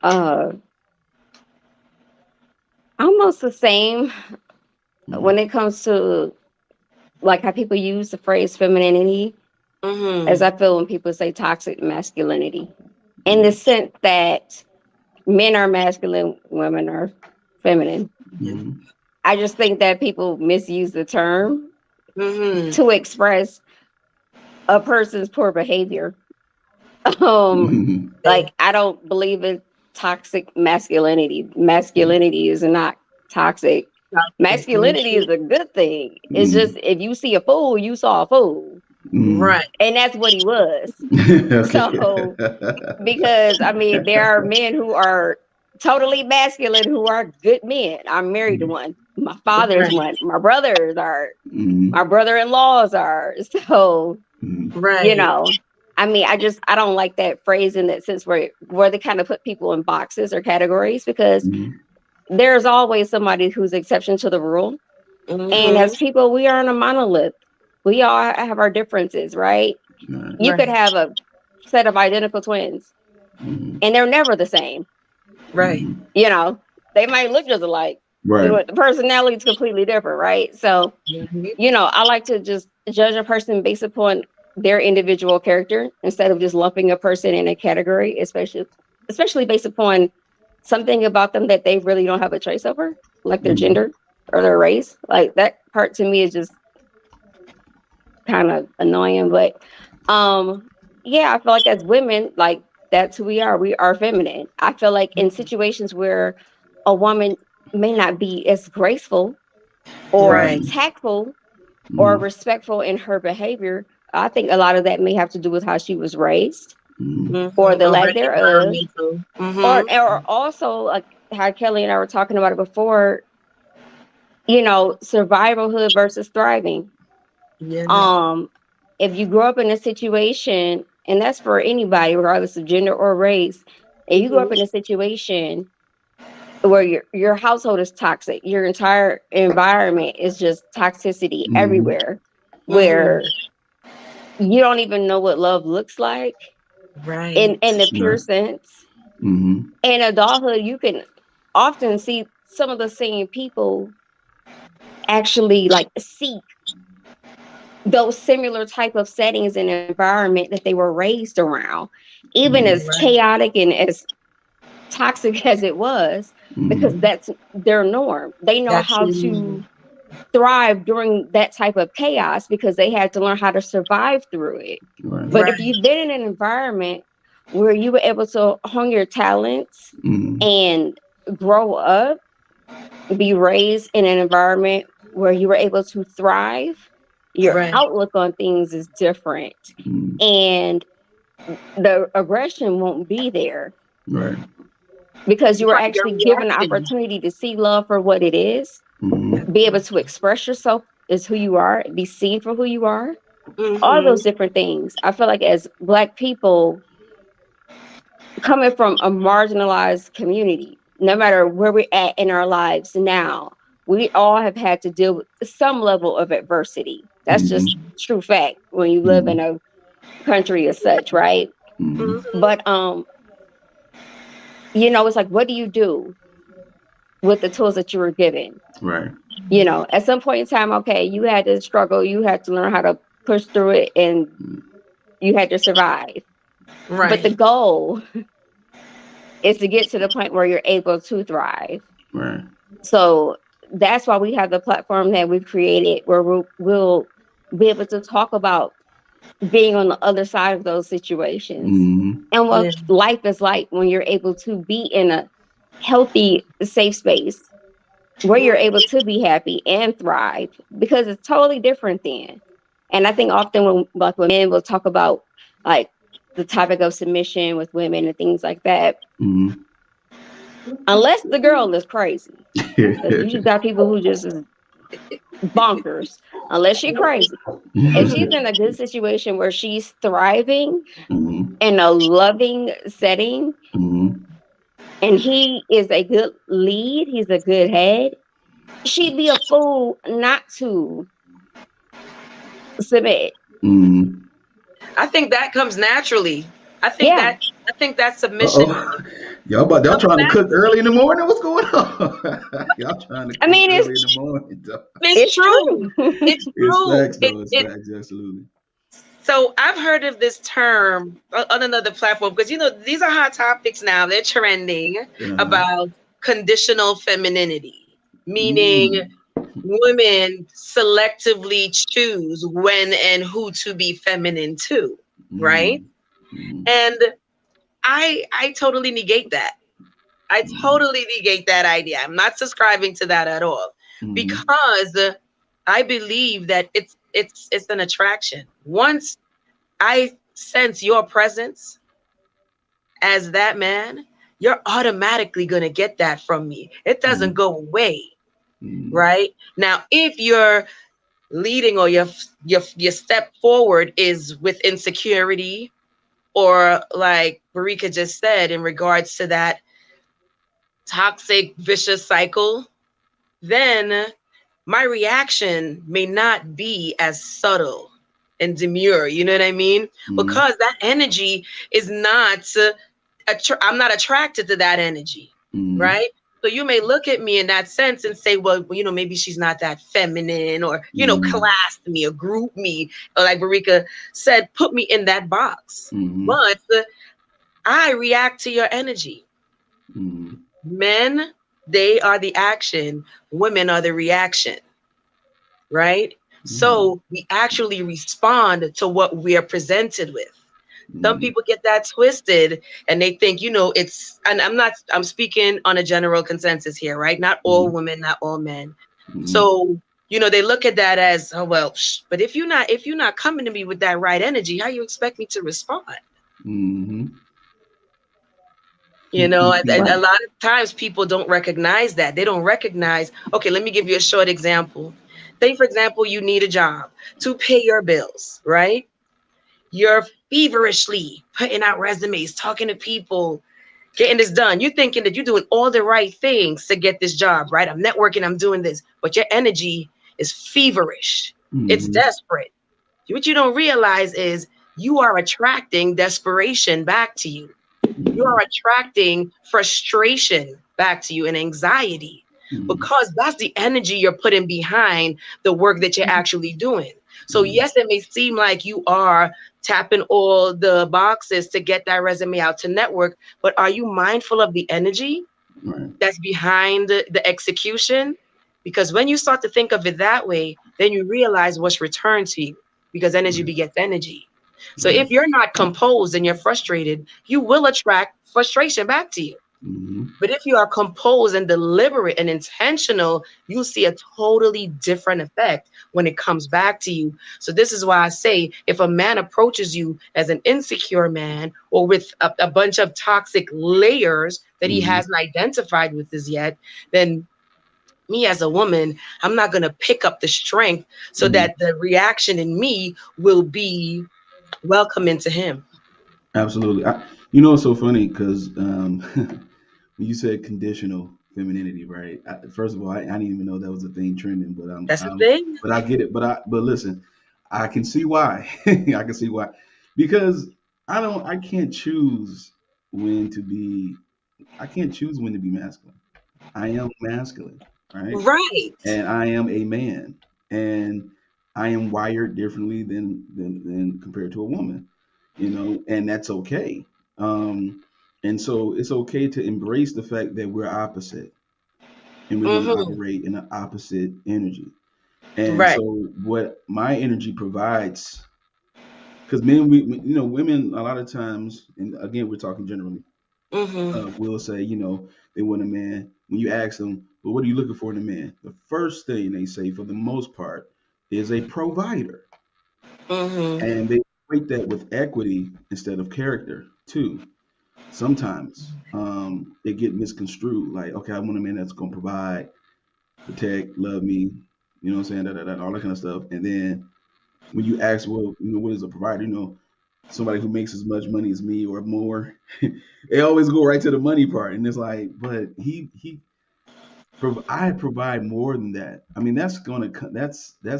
uh almost the same Mhm. when it comes to like how people use the phrase femininity as Mm-hmm. I feel when people say toxic masculinity. In the Mhm. sense that men are masculine, women are feminine. Mhm. I just think that people misuse the term Mm-hmm. to express a person's poor behavior. Um, Mhm. like I don't believe in toxic masculinity. Masculinity is not toxic. Masculinity is a good thing. It's just Mhm. if you see a fool, you saw a fool. Mhm. Right. And that's what he was. Okay. So because I mean there are men who are totally masculine who are good men. I'm married to one. My father's Right. one. My brothers are. Mhm. My brother-in-laws are. So, Mhm. you Right. know, I mean, I don't like that phrase in that sense where they kind of put people in boxes or categories because Mhm. there's always somebody who's exception to the rule. And Mm-hmm. as people, we aren't a monolith. We all have our differences, right? Right. You could Right. have a set of identical twins Mhm. and they're never the same. Right. Mhm. You know, they might look just alike, Right. but the personality is completely different, right? So, Mm-hmm. I like to just judge a person based upon their individual character instead of just lumping a person in a category, especially based upon something about them that they really don't have a choice over, like their Mhm. gender or their race. Like that part to me is just kind of annoying. But yeah, I feel like as women, like that's who we are. We are feminine. I feel like in situations where a woman may not be as graceful or Right. Mhm. tactful or Mhm. respectful in her behavior, I think a lot of that may have to do with how she was raised Mhm. or Mm-hmm. the Or lack her thereof, environmental. or Mm-hmm. also like how Kelly and I were talking about it before. Survivalhood versus thriving. Yeah. Um, if you grow up in a situation, and that's for anybody, regardless of gender or race, if you grow up Mm-hmm. in a situation where your household is toxic, your entire environment is just toxicity Mhm. everywhere, Mm-hmm. where you don't even know what love looks like Right. in the pure Right. sense. Mhm. In adulthood, you can often see some of the same people actually like seek those similar type of settings and environment that they were raised around, even Mhm. as Right. chaotic and as toxic as it was, because Mhm. that's their norm. They know That's how your to norm. thrive during that type of chaos because they had to learn how to survive through it. Right. But if Right. you've been in an environment where you were able to hone your talents Mhm. and grow up, be raised in an environment where you were able to thrive, your Right. outlook on things is different. Mhm. And the aggression won't be there Right. because you were Right. Your actually given the reaction. opportunity to see love for what it is, Mhm. be able to express yourself as who you are, be seen for who you are, all Mm-hmm. those different things. I feel like as Black people coming from a marginalized community, no matter where we're at in our lives now, we all have had to deal with some level of adversity. That's just Mm-hmm. true fact when you live in Mm-hmm. a country as such, right? Mm-hmm. Mhm. But it's like, what do you do with the tools that you were given? Right. At some point in time, okay, you had to struggle, you had to learn how to push through it, and you had to survive. But the Right. goal is to get to the point where you're able to thrive. Right. So that's why we have the platform that we've created where we'll be able to talk about being on the other side of those situations Mm-hmm. and Yeah. what life is like when you're able to be in a healthy, safe space where you're able to be happy and thrive, because it's totally different then. And I think often when men will talk about like the topic of submission with women and things like that, Mm-hmm. unless the girl is crazy, because you just got people who just is bonkers, unless she crazy. If she's in a good situation where she's thriving Mm-hmm. in a loving setting Mm-hmm. and he is a good lead, he's a good head, she'd be a fool not to submit. Mm-hmm. I think that comes naturally. I think Yeah. that I think that submission Uh-oh. Y'all comes trying to cook naturally. early in the morning? What's going on? Y'all trying to I cook mean, early in the morning, dog. It's it's true. true. It's It's true. facts, though. It's facts. Absolutely. So I've heard of this term on another platform because these are hot topics now. They're trending Uh-huh. about conditional femininity, meaning Mm. women selectively choose when and who to be feminine to, right? Mm. Mm. And I totally negate that. I Mm. totally negate that idea. I'm not subscribing to that at all Mm. because I believe that it's an attraction. Once I sense your presence as that man, you're automatically going to get that from me. It doesn't Mm. go away, Mm. right? Now, if you're leading or your step forward is with insecurity or like Barika just said in regards to that toxic vicious cycle, then my reaction may not be as subtle and demure, you know what I mean? Mm. Because that energy is not I'm not attracted to that energy, Mm. right? So you may look at me in that sense and say, well, maybe she's not that feminine, or Mm. class me or group me, or like Barika said, put me in that box. Mm. But I react to your energy. Mm. Men, they are the action, women are the reaction, right? Mm. So we actually respond to what we are presented with. Some Mm. people get that twisted and they think, and I'm speaking on a general consensus here, right? Not all Mm. women, not all men. Mm. So, they look at that as, oh, well, but if you're not coming to me with that right energy, how you expect me to respond? Mm. A lot of times people don't recognize that. They don't recognize, okay, let me give you a short example. Say, for example, you need a job to pay your bills, right? You're feverishly putting out resumes, talking to people, getting this done. You're thinking that you're doing all the right things to get this job, right? I'm networking, I'm doing this, but your energy is feverish. It's Mm. desperate. What you don't realize is you are attracting desperation back to you. You are Mm. attracting frustration back to you and anxiety Mm. because that's the energy you're putting behind the work that you're actually doing. So, Mm. yes, it may seem like you are tapping all the boxes to get that resume out to network, but are you mindful of the energy Right. that's behind the execution? Because when you start to think of it that way, then you realize what's returned to you because energy Right. begets energy. So Right. if you're not composed and you're frustrated, you will attract frustration back to you. Mm. But if you are composed and deliberate and intentional, you'll see a totally different effect when it comes back to you. So this is why I say if a man approaches you as an insecure man or with a bunch of toxic layers that he Mm. hasn't identified with as yet, then me as a woman, I'm not going to pick up the strength so Mm. that the reaction in me will be welcoming to him. Absolutely. It's so funny because when you said conditional femininity, right? First of all, I didn't even know that was a thing trending, but That's the thing. but I get it. But listen, I can see why. I can see why, because I can't choose when to be, I can't choose when to be masculine. I am masculine, right? Right. And I am a man, and I am wired differently than compared to a woman, and that's okay. Um, and so it's okay to embrace the fact that we're opposite and we're going to Mm-hmm. operate in an opposite energy. And Right. so what my energy provides, because men, women a lot of times, and again, we're talking generally, Mm-hmm. will say, they want a man. When you ask them, well, what are you looking for in a man? The first thing they say, for the most part, is a provider. Mm-hmm. And they equate that with equity instead of character, too. Sometimes it get misconstrued. Like, okay, I want a man that's going to provide, protect, love me, you know what I'm saying, all that kind of stuff. And then when you ask, well, what is a provider? Somebody who makes as much money as me or more. They always go right to the money part, and it's like, but I provide more than that. I mean, that's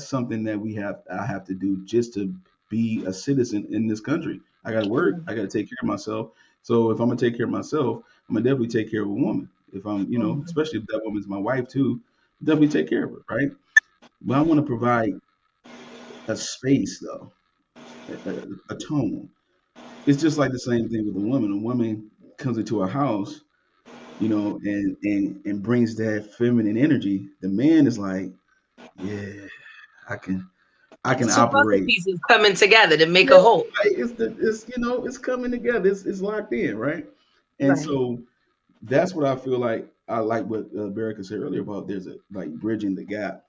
something that I have to do just to be a citizen in this country. I got to work. I got to take care of myself. So if I'm gonna take care of myself, I'm gonna definitely take care of a woman. If I'm, especially if that woman's my wife too, definitely take care of her, right? But I want to provide a space though, a tone. It's just like the same thing with a woman. A woman comes into a house, and brings that feminine energy. The man is like, yeah, I can I can It's two puzzle operate. pieces coming together to make Yeah, a whole. right. It's coming together. It's locked in, right? And Right. so that's what I feel like. I like what Barricka said earlier about there's a like bridging the gap,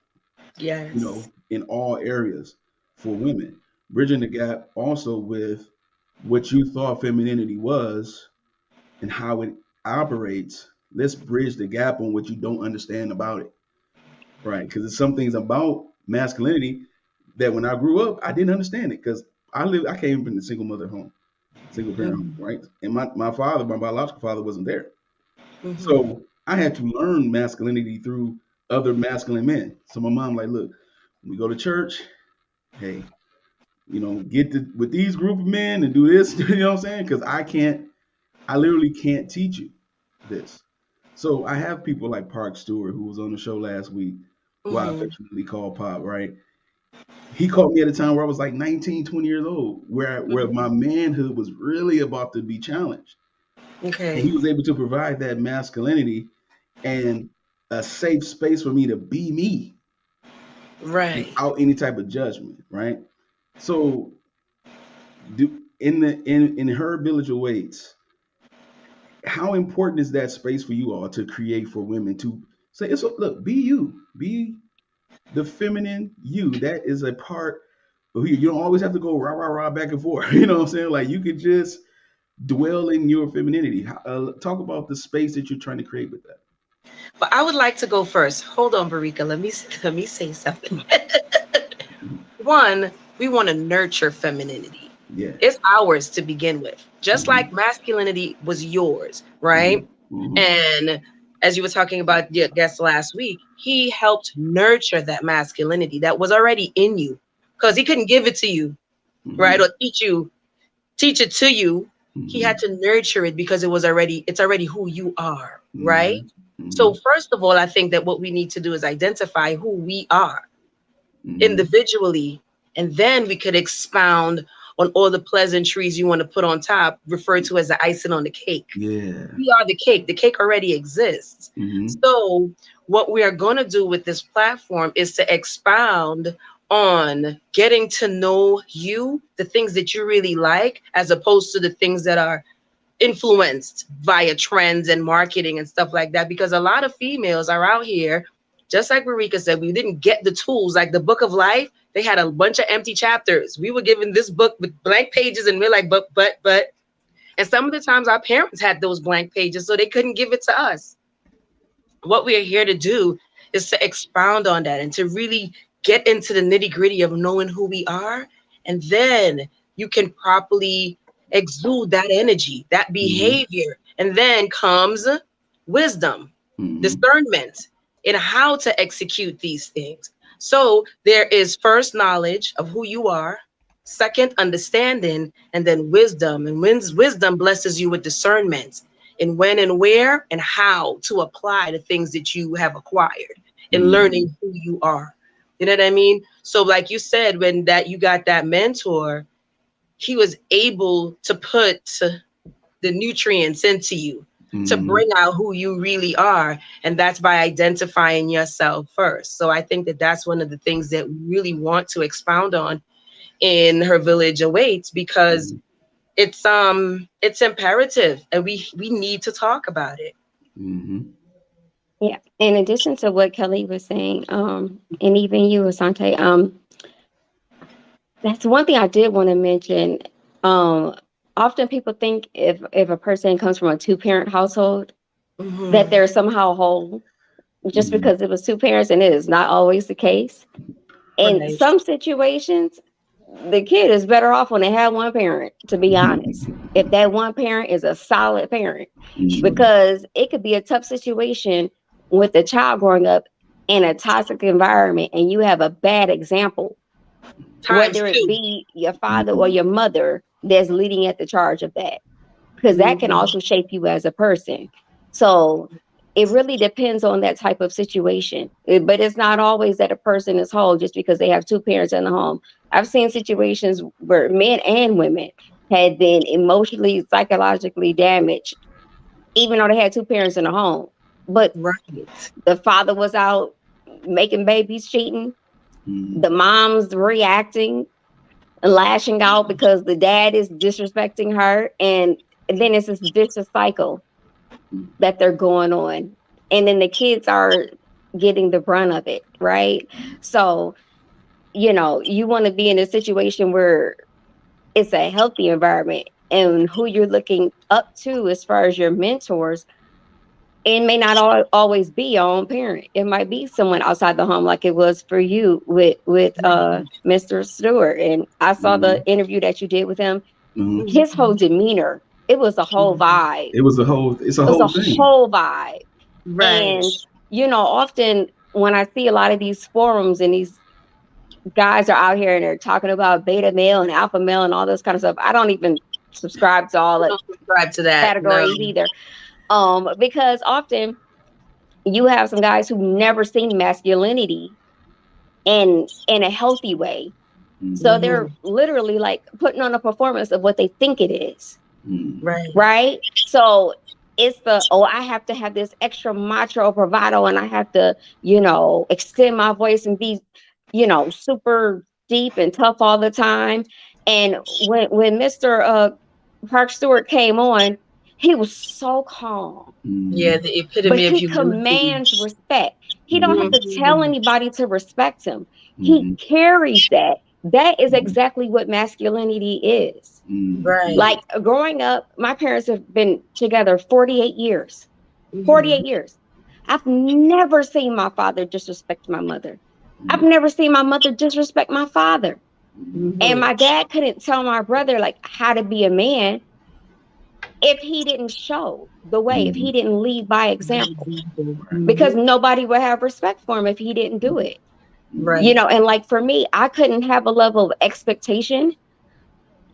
Yes. in all areas for women. Bridging the gap also with what you thought femininity was and how it operates. Let's bridge the gap on what you don't understand about it, right? Because there's some things about masculinity that when I grew up, I didn't understand it because I came from a single mother home, single parent home, Mm-hmm. right? And my father, my biological father, wasn't there. Mm-hmm. So I had to learn masculinity through other masculine men. So my mom, like, look, when we go to church, hey, with these group of men and do this, you know what I'm saying? Because I literally can't teach you this. So I have people like Park Stewart, who was on the show last week, who I Mm-hmm. affectionately call Pop, right? He caught me at a time where I was like 19, 20 years old, where Mm-hmm. my manhood was really about to be challenged. And he Okay. was able to provide that masculinity and a safe space for me to be me Right. without any type of judgment, right? So in her village awaits, how important is that space for you all to create for women to say, look, be you, be the feminine you. That is a part of you. You don't always have to go rah rah rah back and forth. You know what I'm saying? Like you could just dwell in your femininity. Talk about the space that you're trying to create with that. But I would like to go first. Hold on, Barika. Let me say something. Mhm. One, we want to nurture femininity. Yeah. It's ours to begin with. Just like Hmm. masculinity was yours, Hmm. right? Hmm. And as you were talking about your guest last week, he helped nurture that masculinity that was already in you because he couldn't give it to you, right? Hmm. Or teach it to you. He Hmm. had to nurture it because it's already who you are, right? Hmm. So Hmm. first of all, I think that what we need to do is identify who we are Hmm. individually, and then we could expound on all the pleasantries you want to put on top, referred to as the icing on the cake. Yeah. We are the cake. The cake already exists. Hmm. So, what we are going to do with this platform is to expound on getting to know you, the things that you really like, as opposed to the things that are influenced via trends and marketing and stuff like that. Because a lot of females are out here, just like Marika said, we didn't get the tools. Like the book of life, they had a bunch of empty chapters. We were given this book with blank pages, and we're like, but. And some of the times our parents had those blank pages, so they couldn't give it to us. What we are here to do is to expound on that and to really get into the nitty gritty of knowing who we are. And then you can properly exude that energy, that Hmm. behavior. And then comes wisdom, Mm-hmm. discernment in how to execute these things. So there is first knowledge of who you are, second understanding, and then wisdom. And wisdom blesses you with discernment in when and where and how to apply the things that you have acquired in Mm-hmm. learning who you are. You know what I mean? So like you said, when that you got that mentor, he was able to put the nutrients into you to Mm-hmm. bring out who you really are, and that's by identifying yourself first. So I think that that's one of the things that we really want to expound on in Her Village Awaits, because it's imperative and we need to talk about it. Mm-hmm. Yeah. In addition to what Kelly was saying, and even you, Asante, that's one thing I did want to mention. Um, Often people think if a person comes from a two-parent household that Hmm. they're somehow whole just Mm-hmm. because it was two parents, and it is not always the case. In Right. some situations, the kid is better off when they have one parent, to be honest. If that one parent is a solid parent, Mm-hmm. because it could be a tough situation with the child growing up in a toxic environment and you have a bad example, Times whether it two. be your father or Mm-hmm. your mother that's leading at the charge of that, because that can Hmm. also shape you as a person. So it really depends on that type of situation. But it's not always that a person is whole just because they have two parents in the home. I've seen situations where men and women had been emotionally, psychologically damaged, even though they had two parents in the home. But Right. the father was out making babies, cheating. Mm-hmm. The mom's reacting and lashing out because the dad is disrespecting her. And then it's this vicious cycle that they're going on. And then the kids are getting the brunt of it, right? So, you want to be in a situation where it's a healthy environment, and who you're looking up to as far as your mentors. It may not always be your own parent. It might be someone outside the home, like it was for you with Right. Mr. Stewart. And I saw the Mm-hmm. interview that you did with him. Mm-hmm. His whole Mhm. demeanor, it was a whole vibe. It was a whole. It's a It was a whole thing. whole vibe. Right. And often when I see a lot of these forums and these guys are out here and they're talking about beta male and alpha male and all this kind of stuff, I don't even subscribe to all I the don't subscribe to that. No. categories either. Because often you have some guys who've never seen masculinity in a healthy way. So Mm-hmm. they're Hmm. literally like putting on a performance of what they think it is. Mm-hmm. Right. Right? So it's I have to have this extra macho bravado and I have to, extend my voice and be, super deep and tough all the time. And when Mr. Park Stewart came on, he was so calm, Yeah, Mm-hmm. the but epitome of he humility. commands respect. He don't have Mm-hmm. to tell Hmm. anybody to respect him. He Mm-hmm. carries that. That is Mm-hmm. exactly what masculinity is. Mm-hmm. Right. Like growing up, my parents have been together 48 years. Hmm. 48 years. I've never seen my father disrespect my mother. I've Mm-hmm. never seen my mother disrespect my father. And Hmm. my dad couldn't tell my brother like how to be a man if he didn't show the way, if he didn't lead by example, because Hmm. nobody would have respect for him if he didn't do it. Mm-hmm. Right. And like for me, I couldn't have a level of expectation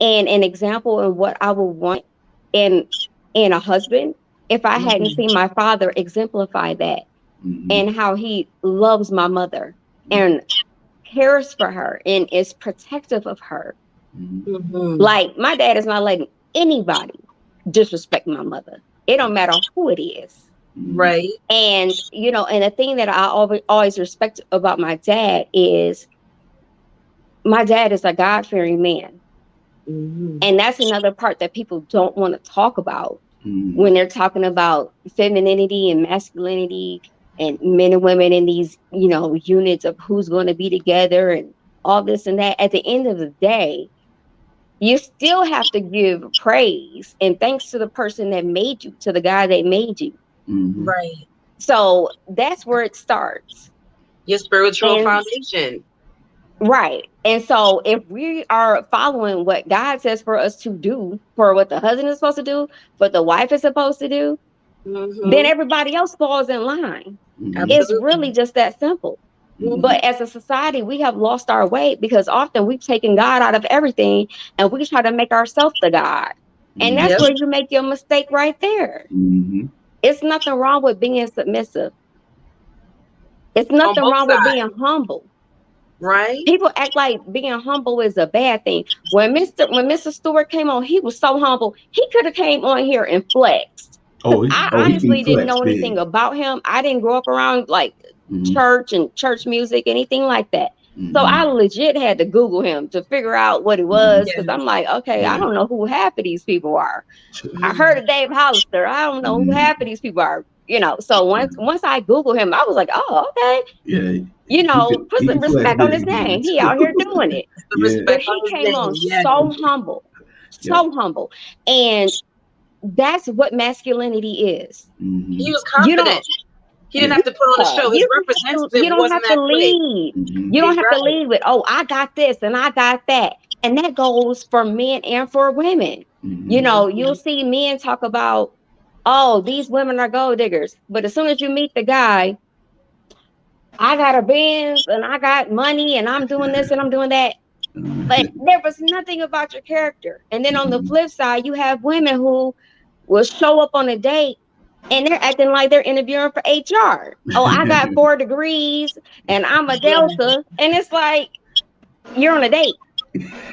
and an example of what I would want in a husband if I hadn't Hmm. seen my father exemplify that, Mm-hmm. and how he loves my mother and cares for her and is protective of her. Mm-hmm. Hmm. Like my dad is not letting anybody disrespect my mother. It don't matter who it is. Mm-hmm. Right. And and the thing that I always respect about my dad is a God-fearing man. Hmm. And that's another part that people don't want to talk about Mm-hmm. when they're talking about femininity and masculinity and men and women in these, units of who's going to be together and all this and that. At the end of the day, you still have to give praise and thanks to the person that made you, to the guy that made you. Mm-hmm. Right. So that's where it starts. Your spiritual And foundation. right. And so if we are following what God says for us to do, for what the husband is supposed to do, what the wife is supposed to do, then Mm-hmm. everybody else falls in line. Mm-hmm. It's Absolutely. really just that simple. Mm-hmm. Mm-hmm. But as a society, we have lost our way because often we've taken God out of everything and we try to make ourselves the God. And that's Yep. where you make your mistake right there. Mm-hmm. It's nothing wrong with being submissive. It's On nothing both wrong with sides, being humble. right? People act like being humble is a bad thing. When Mr. Stewart came on, he was so humble. He could have came on here and flexed. Oh, Because he, I oh, he can honestly didn't flex know anything big. about him. I didn't grow up around like Mm-hmm. church and church music, anything like that. So Mm-hmm. I legit had to Google him to figure out what he Mm-hmm. was. Because Yeah. I'm like, okay, I Yeah. don't know who half of these people are. I Mm-hmm. heard of Dave Hollister. I don't know who half Mm-hmm. of these people are. So once I Google him, I was like, oh, okay. Yeah. Put He some can flex respect on his big then name. He too. out here doing it. The Yeah. But respect he on his came on name. Yes. Yep. so humble. And that's what masculinity is. He Mm-hmm. was You confident. don't He didn't Yeah. have to put on a show. His you representative don't wasn't have to that quick. lead. Mm-hmm. You don't have to Right. lead with, oh, I got this and I got that. And that goes for men and for women. Mm-hmm. You'll see men talk about, oh, these women are gold diggers. But as soon as you meet the guy, I got a Benz and I got money and I'm doing this and I'm doing that. But there was nothing about your character. And then on the Mm-hmm. flip side, you have women who will show up on a date and they're acting like they're interviewing for HR. Oh, I got 4 degrees and I'm a Yeah. Delta. And it's like, you're on a date.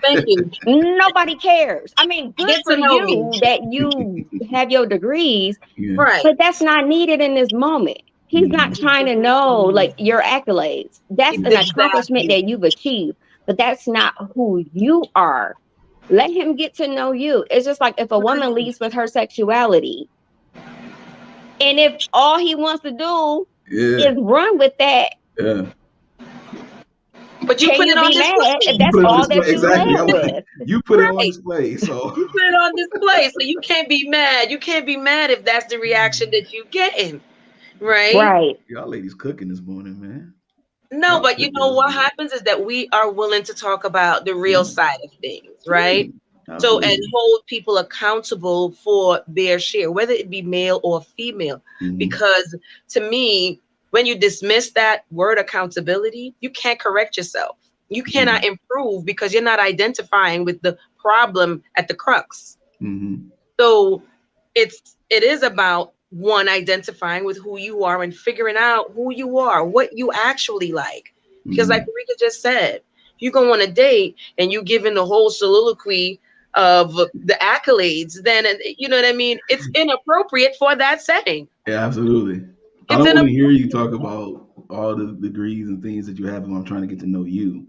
Thank you. Nobody cares. I mean, good Get for to know me. you that you have your degrees, Yeah. Right. but that's not needed in this moment. He's not Mm-hmm. trying to know like your accolades. That's an accomplishment Exactly. that you've achieved, but that's not who you are. Let him get to know you. It's just like if a woman leads with her sexuality, and if all he wants to do Yeah. is run with that, Yeah. But you can put you it on be mad if display. You that's put it on all display. that you Exactly. led with? You put it on Right. display. So You put it on display. So you can't be mad. You can't be mad if that's the reaction that you getting. Right? Right. y'all ladies cooking this morning, man. No, Y'all but you cooking know this what morning. happens is that we are willing to talk about the real Yeah. side of things, Yeah. right? So, and Absolutely. hold people accountable for their share, whether it be male or female. Mm-hmm. Because to me, when you dismiss that word accountability, you can't correct yourself. You cannot improve because you're not identifying with the problem at the crux. Mm-hmm. So it is about one identifying with who you are and figuring out who you are, what you actually like. Because like Mm-hmm. Rika just said, you go on a date and you give in the whole soliloquy of the accolades, then you know what I mean? It's inappropriate for that setting. Yeah, absolutely. I It's don't want to hear you inappropriate. talk about all the degrees and things that you have when I'm trying to get to know you.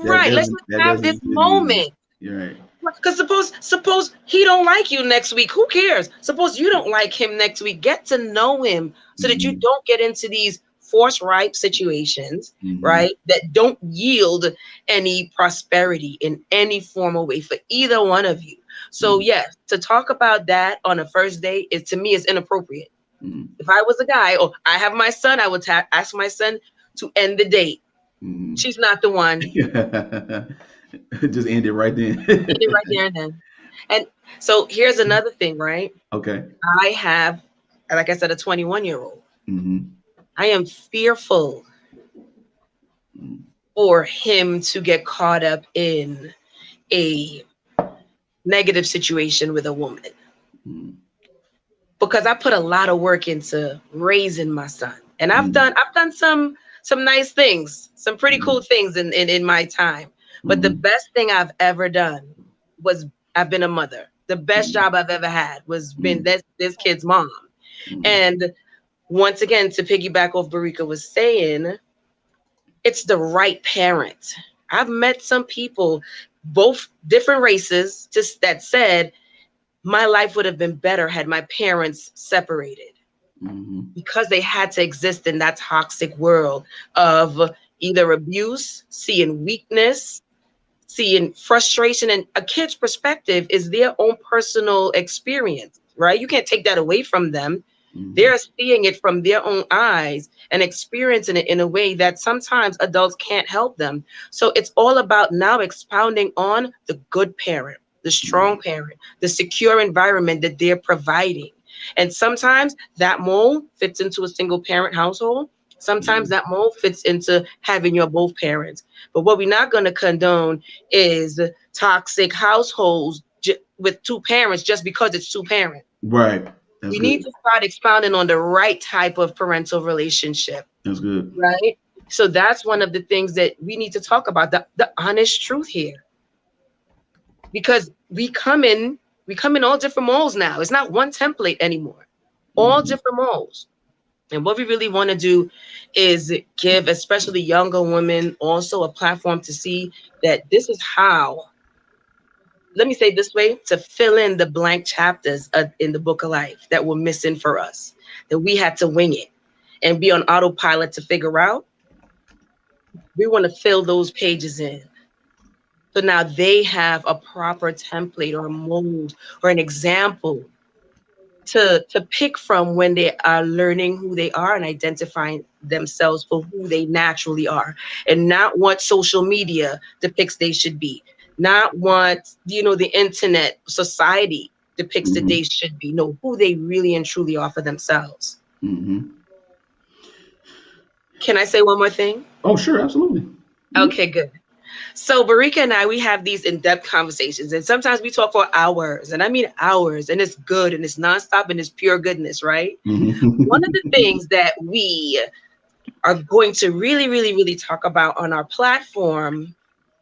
That Right. Let's doesn't just that have this doesn't fit me. moment. You're right. Because suppose he don't like you next week. Who cares? Suppose you don't like him next week. Get to know him so that you Mm-hmm. don't get into these force ripe situations, Mm-hmm. right? That don't yield any prosperity in any formal way for either one of you. So Mm-hmm. yes, to talk about that on a first date is to me is inappropriate. Mm-hmm. If I was a guy or I have my son, I would ask my son to end the date. Mm-hmm. She's not the one. Just end it right then. End it right there and then. And so here's another thing, right? Okay. I have, like I said, a 21-year-old. Mm-hmm. I am fearful for him to get caught up in a negative situation with a woman Mm-hmm. because I put a lot of work into raising my son. And I've Mm-hmm. done some nice things, some pretty cool things in my time. But the Mm-hmm. best thing I've ever done was I've been a mother. The best Mm-hmm. job I've ever had was been Mm-hmm. this kid's mom. And once again, to piggyback off Barika was saying, it's the right parent. I've met some people, both different races, just that said, my life would have been better had my parents separated Mm-hmm. because they had to exist in that toxic world of either abuse, seeing weakness, seeing frustration. And a kid's perspective is their own personal experience, right? You can't take that away from them. Mm-hmm. They're seeing it from their own eyes and experiencing it in a way that sometimes adults can't help them. So it's all about now expounding on the good parent, the strong parent, the secure environment that they're providing. And sometimes that mold fits into a single parent household. Sometimes Mhm. that mold fits into having your both parents. But what we're not going to condone is toxic households with two parents just because it's two parents. Right. That's We need good. to start expounding on the right type of parental relationship, That's good. right? So that's one of the things that we need to talk about, the honest truth here. Because we come in all different molds now. It's not one template anymore. All Mhm. different molds. And what we really want to do is give especially younger women also a platform to see that this is how, let me say it this way, to fill in the blank chapters in the book of life that were missing for us, that we had to wing it and be on autopilot to figure out. We want to fill those pages in. So now they have a proper template or a mold or an example to pick from when they are learning who they are and identifying themselves for who they naturally are, and not what social media depicts they should be, not what the internet society depicts that they Mhm. should be. No, who they really and truly are for themselves. Mhm. Can I say one more thing? Oh, sure, absolutely. Mhm. Okay, good. So Barika and I, we have these in-depth conversations, and sometimes we talk for hours, and I mean hours, and it's good, and it's nonstop, and it's pure goodness, right? One of the Mhm. things that we are going to really, really, really talk about on our platform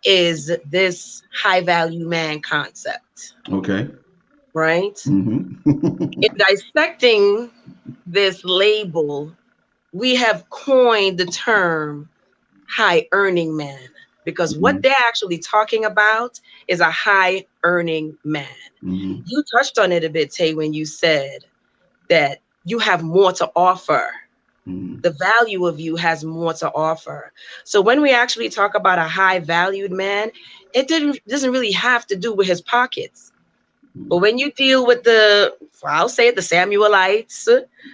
is this high value man concept, Okay. right? Mhm. In dissecting this label, we have coined the term high earning man, because what Mhm. they're actually talking about is a high earning man. Mhm. You touched on it a bit, Tay, when you said that you have more to offer. Mhm. The value of you has more to offer. So when we actually talk about a high valued man, it doesn't really have to do with his pockets. But when you deal with I'll say it, the Samuelites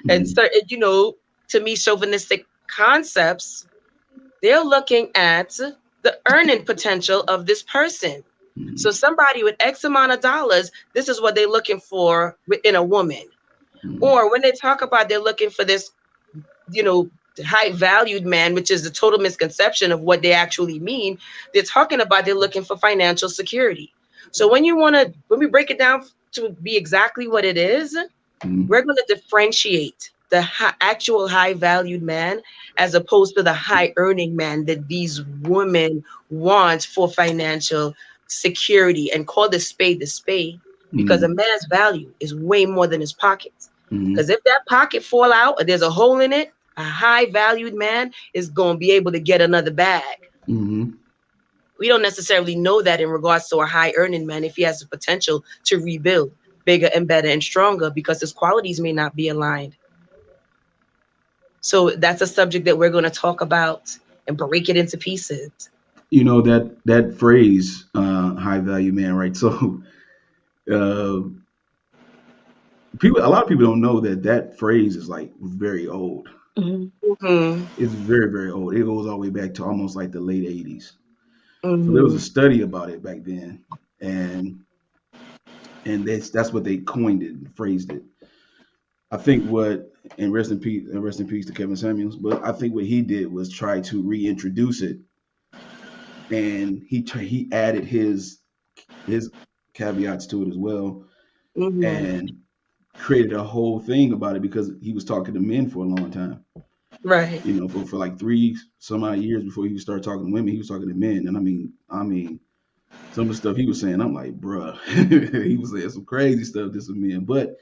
and Mhm. certain, to me, chauvinistic concepts, they're looking at the earning potential of this person. So Mhm. somebody with X amount of dollars, this is what they're looking for in a woman. Mhm. Or when they talk about they're looking for this, you know, high valued man, which is a total misconception of what they actually mean. They're talking about they're looking for financial security. So when we break it down to be exactly what it is, Mhm. we're going to differentiate the actual high valued man as opposed to the high earning man that these women want for financial security, and call the spade because a Mhm. man's value is way more than his pockets. Because Mhm. if that pocket fall out or there's a hole in it, a high valued man is going to be able to get another bag. Mhm. We don't necessarily know that in regards to a high earning man if he has the potential to rebuild bigger and better and stronger because his qualities may not be aligned. So that's a subject that we're going to talk about and break it into pieces. That phrase, high value man, right? So, uh, a lot of people don't know that phrase is like very old. Mhm. Mm-hmm. It's very, very old. It goes all the way back to almost like the late '80s. So there was a Mm-hmm. study about it back then, and that's what they coined it and phrased it. I think what and rest in peace to Kevin Samuels. But I think what he did was try to reintroduce it, and he added his caveats to it as well, Mm-hmm. and created a whole thing about it because he was talking to men for a long time. Right. For like three some odd years before he started talking to women, he was talking to men, and I mean, some of the stuff he was saying, I'm like, bruh, he was saying some crazy stuff to some men, but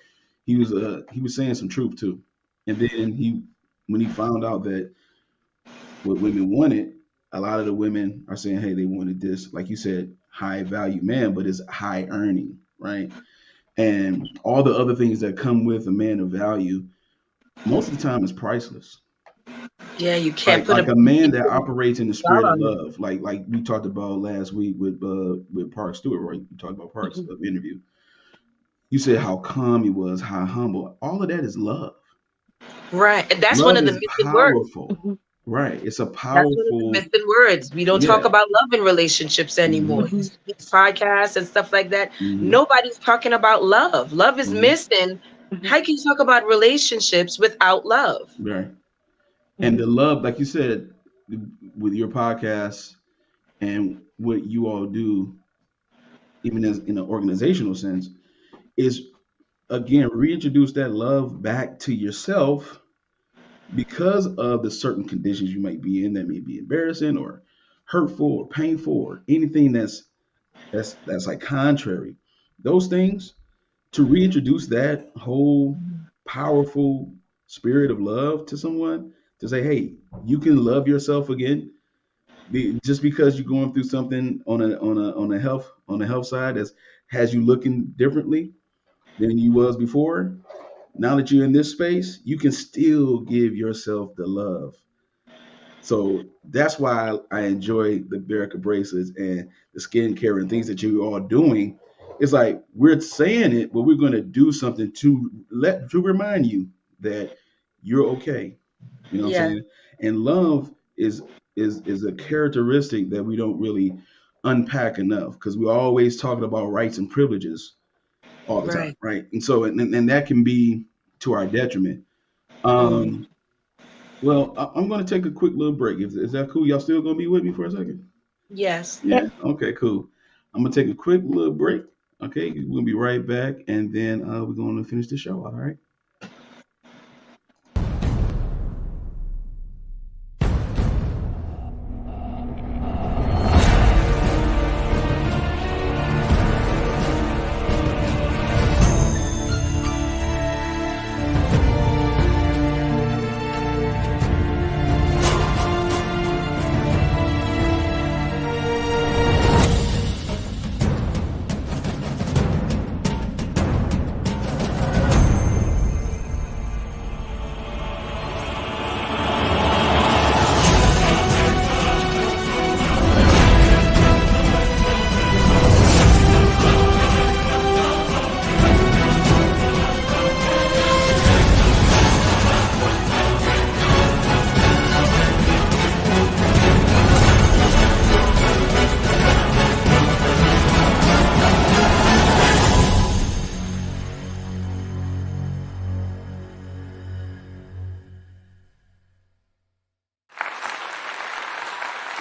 he was saying some truth too. And then when he found out that what women wanted, a lot of the women are saying, hey, they wanted this, like you said, high value man, but it's high earning, right? And all the other things that come with a man of value, most of the time is priceless. Yeah, you can't Like put like a a man that operates in the spirit dollar of on it. love, like we talked about last week with Park Stewart, right? We talked about Park's Mhm. interview. You said how calm he was, how humble. All of that is love. Right. And that's one Love of the is missing words. powerful, Mhm. right? It's a That's one of the powerful, missing words. We don't talk yeah. about love in relationships anymore. Hmm. You Mhm. see these podcasts and stuff like that. Hmm. Nobody's talking about love. Love is Hmm. missing Mhm. How can you talk about relationships without love? Right. And the Mhm. love, like you said, with your podcast and what you all do, even as in an organizational sense, is again reintroduce that love back to yourself because of the certain conditions you might be in that may be embarrassing or hurtful or painful or anything that's like contrary. Those things to reintroduce that whole powerful spirit of love to someone to say, hey, you can love yourself again. Just because you're going through something on a health side that has you looking differently than you was before. Now that you're in this space, you can still give yourself the love. So that's why I enjoy the Berica bracelets and the skincare and things that you are doing. It's like we're saying it, but we're going to do something to remind you that you're okay. You know what I'm Yeah, saying? And love is a characteristic that we don't really unpack enough because we're always talking about rights and privileges all the time, right. right? And so and that can be to our detriment. Mm, Um, well, I'm going to take a quick little break. Is that cool? Y'all still going to be with me for a second? yes. Yeah. Yep. Okay. Cool. I'm gonna take a quick little break. Okay, we'll be right back, and then we're going to finish the show. All right.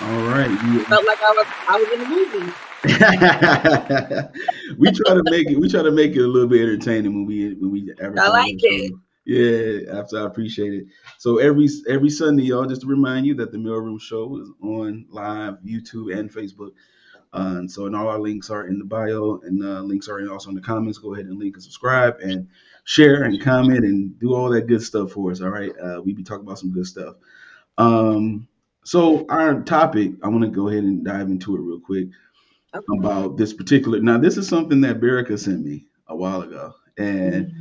All right. Felt like I was in a movie. We try to make it a little bit entertaining when we I advertise like our it. show. Yeah, I appreciate it. So every Sunday, y'all, just to remind you that the Mailroom Show is on live YouTube and Facebook. And so, and all our links are in the bio, and links are also in the comments. Go ahead and link and subscribe, and share and comment, and do all that good stuff for us. All right, we be talking about some good stuff. Um, so our topic, I want to go ahead and dive into it real quick Okay. about this particular. Now, this is something that Berica sent me a while ago, and Mhm.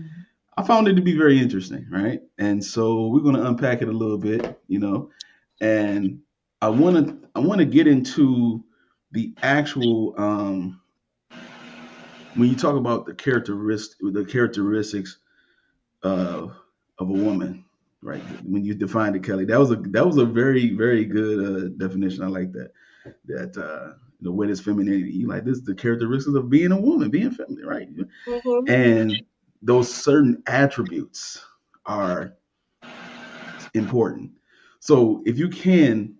I found it to be very interesting, right? And so we're going to unpack it a little bit, and I want to get into the actual when you talk about the characteristics of a woman, right? When you define it, Kelly, that was a very good definition. I like that. That what is femininity? You like this the characteristics of being a woman, being feminine, right? Mhm. And those certain attributes are important. So if you can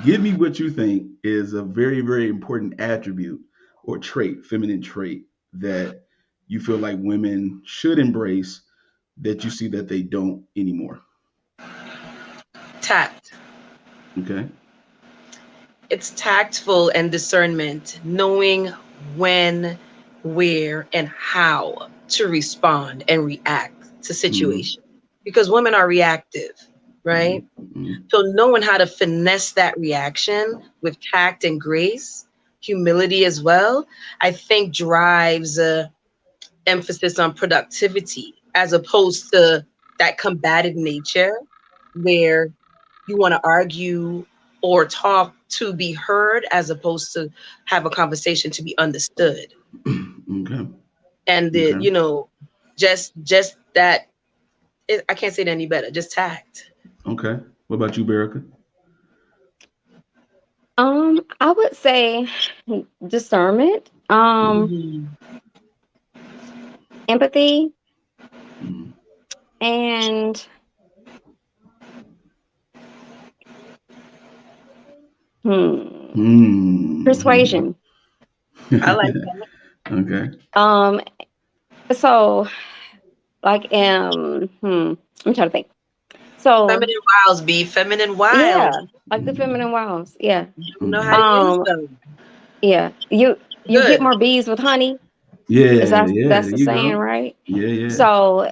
give me what you think is a very important attribute or trait, feminine trait that you feel like women should embrace that you see that they don't anymore. Tact. Okay. It's tactful and discernment, knowing when, where, and how to respond and react to Mm-hmm. situations. Because women are reactive, right? Mm-hmm. So knowing how to finesse that reaction with tact and grace, humility as well, I think drives emphasis on productivity as opposed to that combative nature where you want to argue or talk to be heard as opposed to have a conversation to be understood. Okay. And the, Okay. just that I can't say it any better, just tact. Okay. What about you, Berica? I would say discernment, Mhm. empathy, And Hmm. persuasion. I like that. Okay. Um, so like I'm trying to think. So Feminine wiles be feminine wild. yeah, like the feminine wows. Yeah. You don't know how to Hmm. use Um, them. yeah. You get Good. more bees with honey. Is Yeah, that yeah, that's there the you saying, go. right? Yeah, yeah. So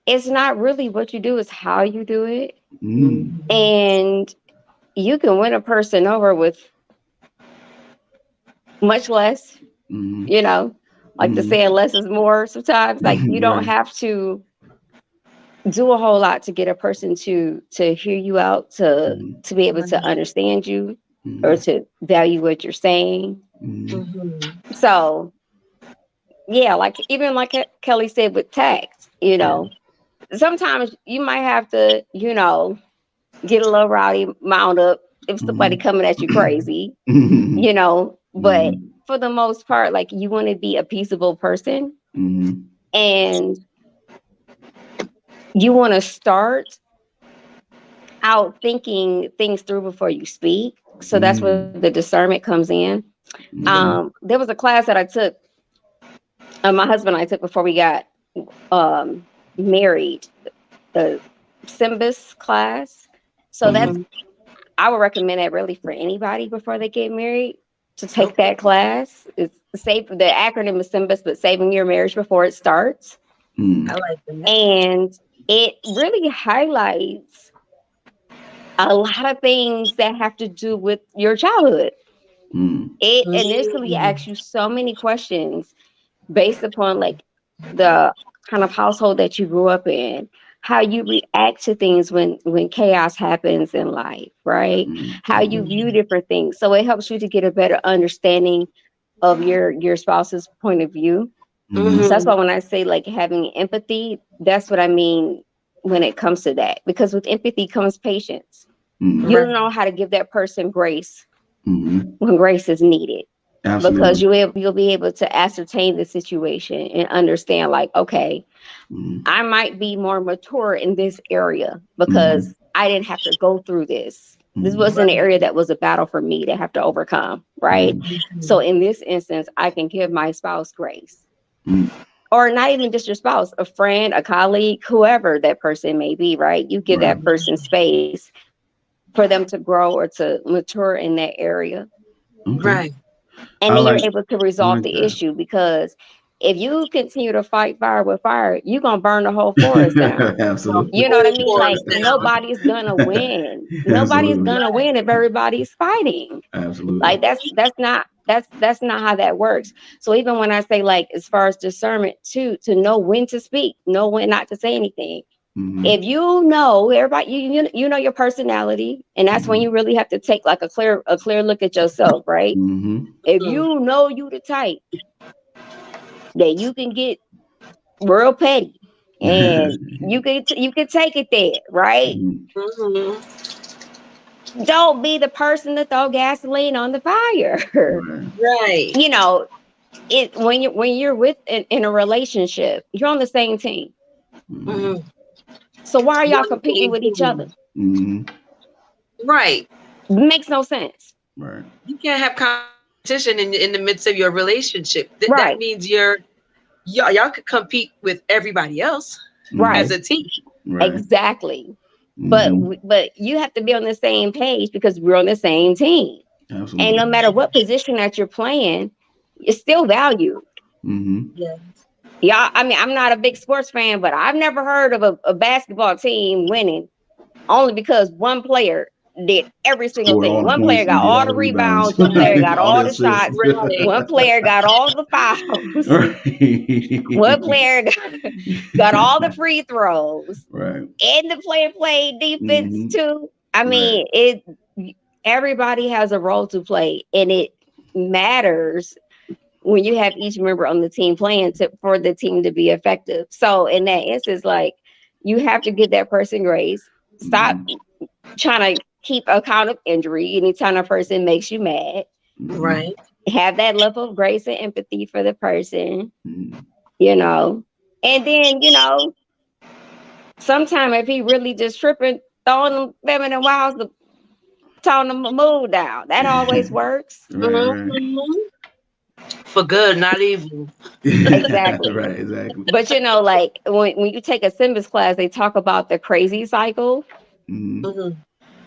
it's not really what you do, it's how you do it. Mm. Mhm. And you can win a person over with much less, Mm. you know, like the Mm. saying less is more sometimes. Like you don't Right. have to do a whole lot to get a person to hear you out, Mm. to be able to Right. understand you or Mm. to value what you're saying. Mm. Mhm. So yeah, like even like Kelly said with tact, Yeah. sometimes you might have to, get a little rowdy, mount up if somebody Mm. coming at you crazy, Mm. but Mm. for the most part, like you want to be a peaceable person Mm. and you want to start out thinking things through before you speak. So that's where the Mm. discernment comes in. Okay. There was a class that I took, my husband and I took before we got married, the Symbis class. So that's, Mm. Mhm. I would recommend that really for anybody before they get married to take Okay. that class. It's safe. The acronym is Symbis, but saving your marriage before it starts. I Mm. like that. And it really highlights a lot of things that have to do with your childhood. Mm. It initially Mhm. asks you so many questions based upon like the kind of household that you grew up in, how you react to things when chaos happens in life, right? Mm. How you Mm. view different things. So it helps you to get a better understanding of your spouse's point of view. So Mm. that's Mhm. why when I say like having empathy, that's what I mean when it comes to that. Because with empathy comes patience. Mm. You Right. know how to give that person grace Mm. when grace is needed, because Absolutely. you'll be able to ascertain the situation and understand like, okay, Mm. I might be more mature in this area because Mm. I didn't have to go through this. This Mm. wasn't an Right. area that was a battle for me to have to overcome, right? Mm. So Mhm. in this instance, I can give my spouse grace. Mm. Or not even just your spouse, a friend, a colleague, whoever that person may be, right? You give Right. that person space for them to grow or to mature in that area. Okay. Right. And I then you're like able to I resolve like the that. issue, because if you continue to fight fire with fire, you're gonna burn the whole forest down. The You Absolutely. know what I whole mean? Like forest down. nobody's gonna win. Nobody's Absolutely. gonna Right. win if everybody's fighting. Absolutely. Like that's not how that works. So even when I say like as far as discernment too, to know when to speak, know when not to say anything. Mm-hmm. If you know everybody, you know your personality, and that's when Mm-hmm. you really have to take like a clear look at yourself, right? Mm-hmm. If Mhm. you know you the type that you can get real petty and you can take it there, right? Mm-hmm. Mhm. Don't be the person to throw gasoline on the fire. Right. Right. you know it when you're with in a relationship, you're on the same team. Mm-hmm. Mhm. So why are You're y'all on the competing same with each other? team. Mm-hmm. Right. Makes no sense. Right. You can't have competition in the midst of your relationship. That Right, means y'all could compete with everybody else right, as Mm-hmm. a team. Right. exactly. but Mm-hmm. but you have to be on the same page because we're on the same team. And Absolutely. no matter what position that you're playing, it's still valued. Mm-hmm. Yeah. Yeah, I mean, I'm not a big sports fan, but I've never heard of a basketball team winning only because one player did every single Scored thing. all the One player points and got get all all the the rebounds, rebounds. One player got all all the the assists. shots. Right. One player got all the fouls. One Right. player got all the free throws. Right. And the player played defense Mm-hmm. too. I Right. mean, it. Everybody has a role to play, and it matters when you have each member on the team playing for the team to be effective. So in that instance, like you have to give that person grace. Stop Mm-hmm. trying to keep account of injury anytime a person makes you mad. Mm-hmm. Right. Have that level of grace and empathy for the person, Mm-hmm. you know. And then, Sometimes if he really just tripping, throwing them feminine wiles to tone the mood down, that always works. Right, right. Mhm. For good, not evil. Exactly. Right, exactly. But like when you take a Simbas class, they talk about the crazy cycle. Mm-hmm. Mhm.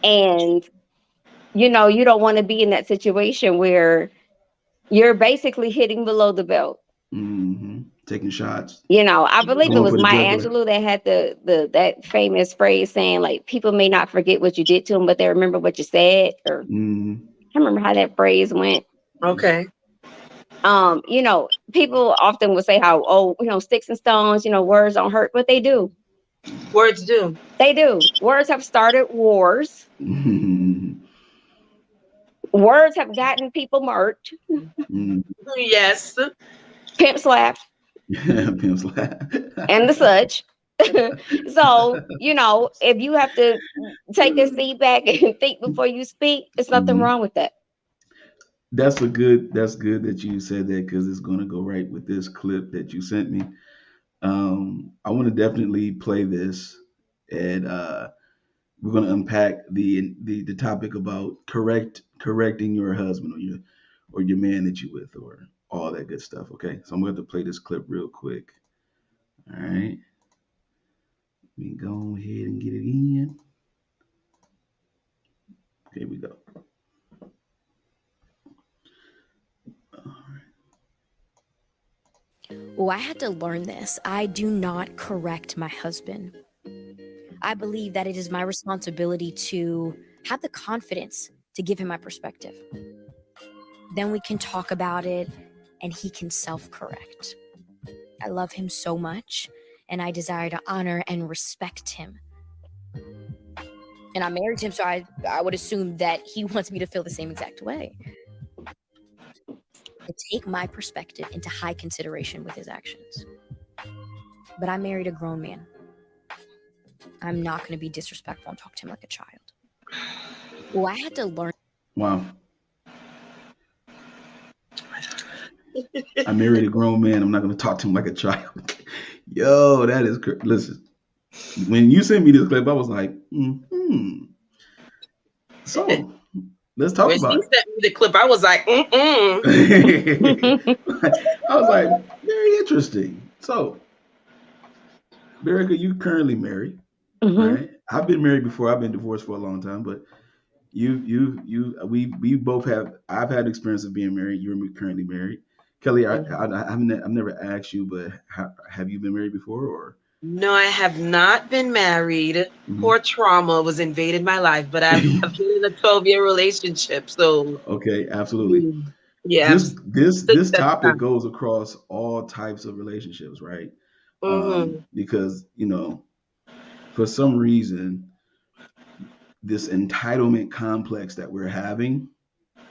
And you don't want to be in that situation where you're basically hitting below the belt. Mm-hmm. Taking shots, I believe it going was for the Maya juggler. Angelou that had the that famous phrase saying like people may not forget what you did to them, but they remember what you said. Or Mm-hmm. I remember how that phrase went. Okay. People often will say how, oh, sticks and stones, words don't hurt, but they do. Words do. They do. Words have started wars. Mm-hmm. Words have gotten people murked, Yes. pimp slapped, Pimp slap. and the such. So, if you have to take a seat back and think before you speak, there's nothing Mhm. wrong with that. That's good that you said that because it's going to go right with this clip that you sent me. I want to definitely play this, and we're going to unpack the topic about correcting your husband or your man that you with or all that good stuff. Okay, so I'm going to play this clip real quick. All right, let me go ahead and get it in. Here we go. Oh, I had to learn this. I do not correct my husband. I believe that it is my responsibility to have the confidence to give him my perspective. Then we can talk about it and he can self-correct. I love him so much and I desire to honor and respect him. And I married him, so I would assume that he wants me to feel the same exact way. To take my perspective into high consideration with his actions. But I married a grown man. I'm not going to be disrespectful and talk to him like a child. Well, I had to learn. Wow. I married a grown man. I'm not going to talk to him like a child. Yo, that is listen. When you sent me this clip, I was like, So let's talk When she about sent me the clip, I was like, it. I was like, very interesting. So, Berica, you currently married, Hmm. right? I've been married before. I've been divorced for a long time, but we both have. I've had experience of being married. You're currently married. Kelly, I've never asked you, but have you been married before, or? no, I have not been married. Mhm. Poor trauma was invaded my life, but I've been in a 12-year relationship. So, Okay, absolutely. mm, yeah, I've This this stood this the topic time. goes across all types of relationships, right? Mm-hmm. Because for some reason, this entitlement complex that we're having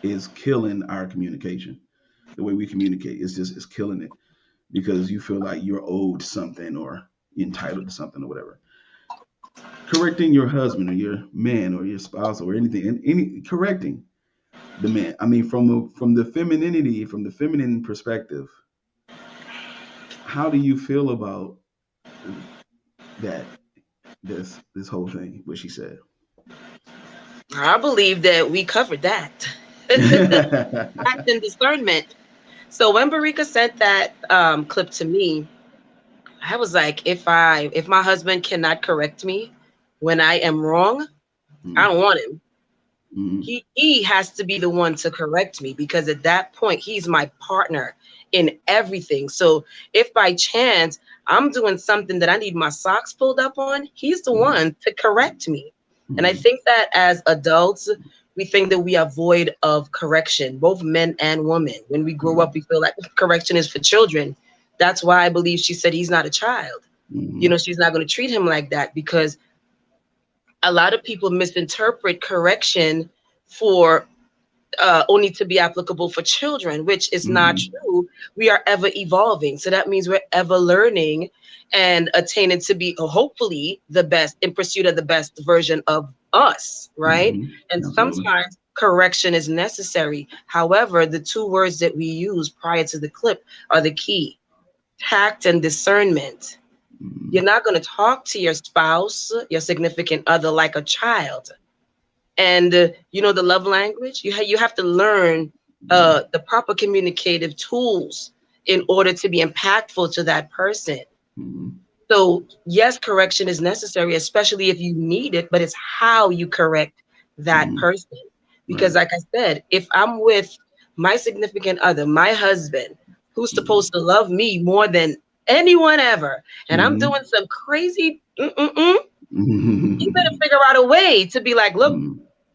is killing our communication. The way we communicate is just it's killing it because you feel like you're owed something or entitled to something or whatever. Correcting your husband or your man or your spouse or anything, and any correcting the man. I mean, from the femininity, from the feminine perspective, how do you feel about that? This whole thing, what she said. I believe that we covered that. Tact and discernment. So when Barika sent that clip to me, I was like, if my husband cannot correct me when I am wrong, I Mm, don't want him. mm, He has to be the one to correct me because at that point he's my partner in everything. So if by chance I'm doing something that I need my socks pulled up on, he's the mm, one to correct me. And I mm, think that as adults, we think that we are void of correction, both men and women. When we grow up, mm, we feel like correction is for children. That's why I believe she said he's not a child. mm, She's not going to treat him like that because a lot of people misinterpret correction for only to be applicable for children, which is not mm, true. We are ever evolving. So that means we're ever learning and attaining to be hopefully the best in pursuit of the best version of us, right? mm. And Absolutely. sometimes correction is necessary. However, the two words that we use prior to the clip are the key: tact and discernment. You're not going to talk to your spouse, your significant other, like a child. And you know the love language. You have to learn the proper communicative tools in order to be impactful to that person. So yes, correction is necessary, especially if you need it, but it's how you correct that person. Because like I said, if I'm with my significant other, my husband, who's supposed to love me more than anyone ever, and I'm doing some crazy, you better figure out a way to be like, look,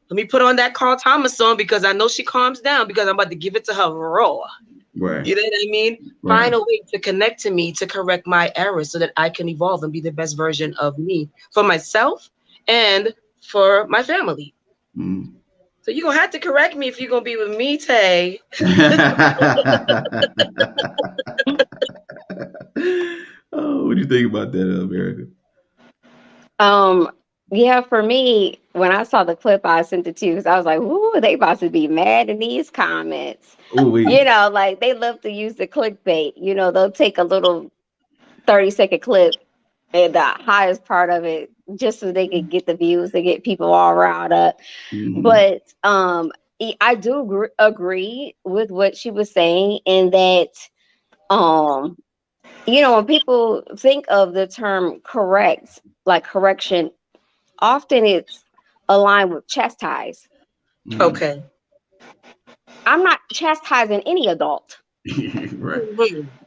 let me put on that Carl Thomas song because I know she calms down because I'm about to give it to her raw. Right. You know what I mean? Right. Find a way to connect to me to correct my errors so that I can evolve and be the best version of me for myself and for my family. So you're going to have to correct me if you're going to be with me, Tay. Oh, what do you think about that, America? Yeah, for me, when I saw the clip, I sent it to you because I was like, "Ooh, they about to be mad in these comments." Ooh, You know, like they love to use the clickbait. You know, they'll take a little 30-second clip and the highest part of it just so they could get the views, they get people all riled up. But I do agree with what she was saying in that, you know, when people think of the term correct, like correction, often it's aligned with chastise. Okay. I'm not chastising any adult. Right.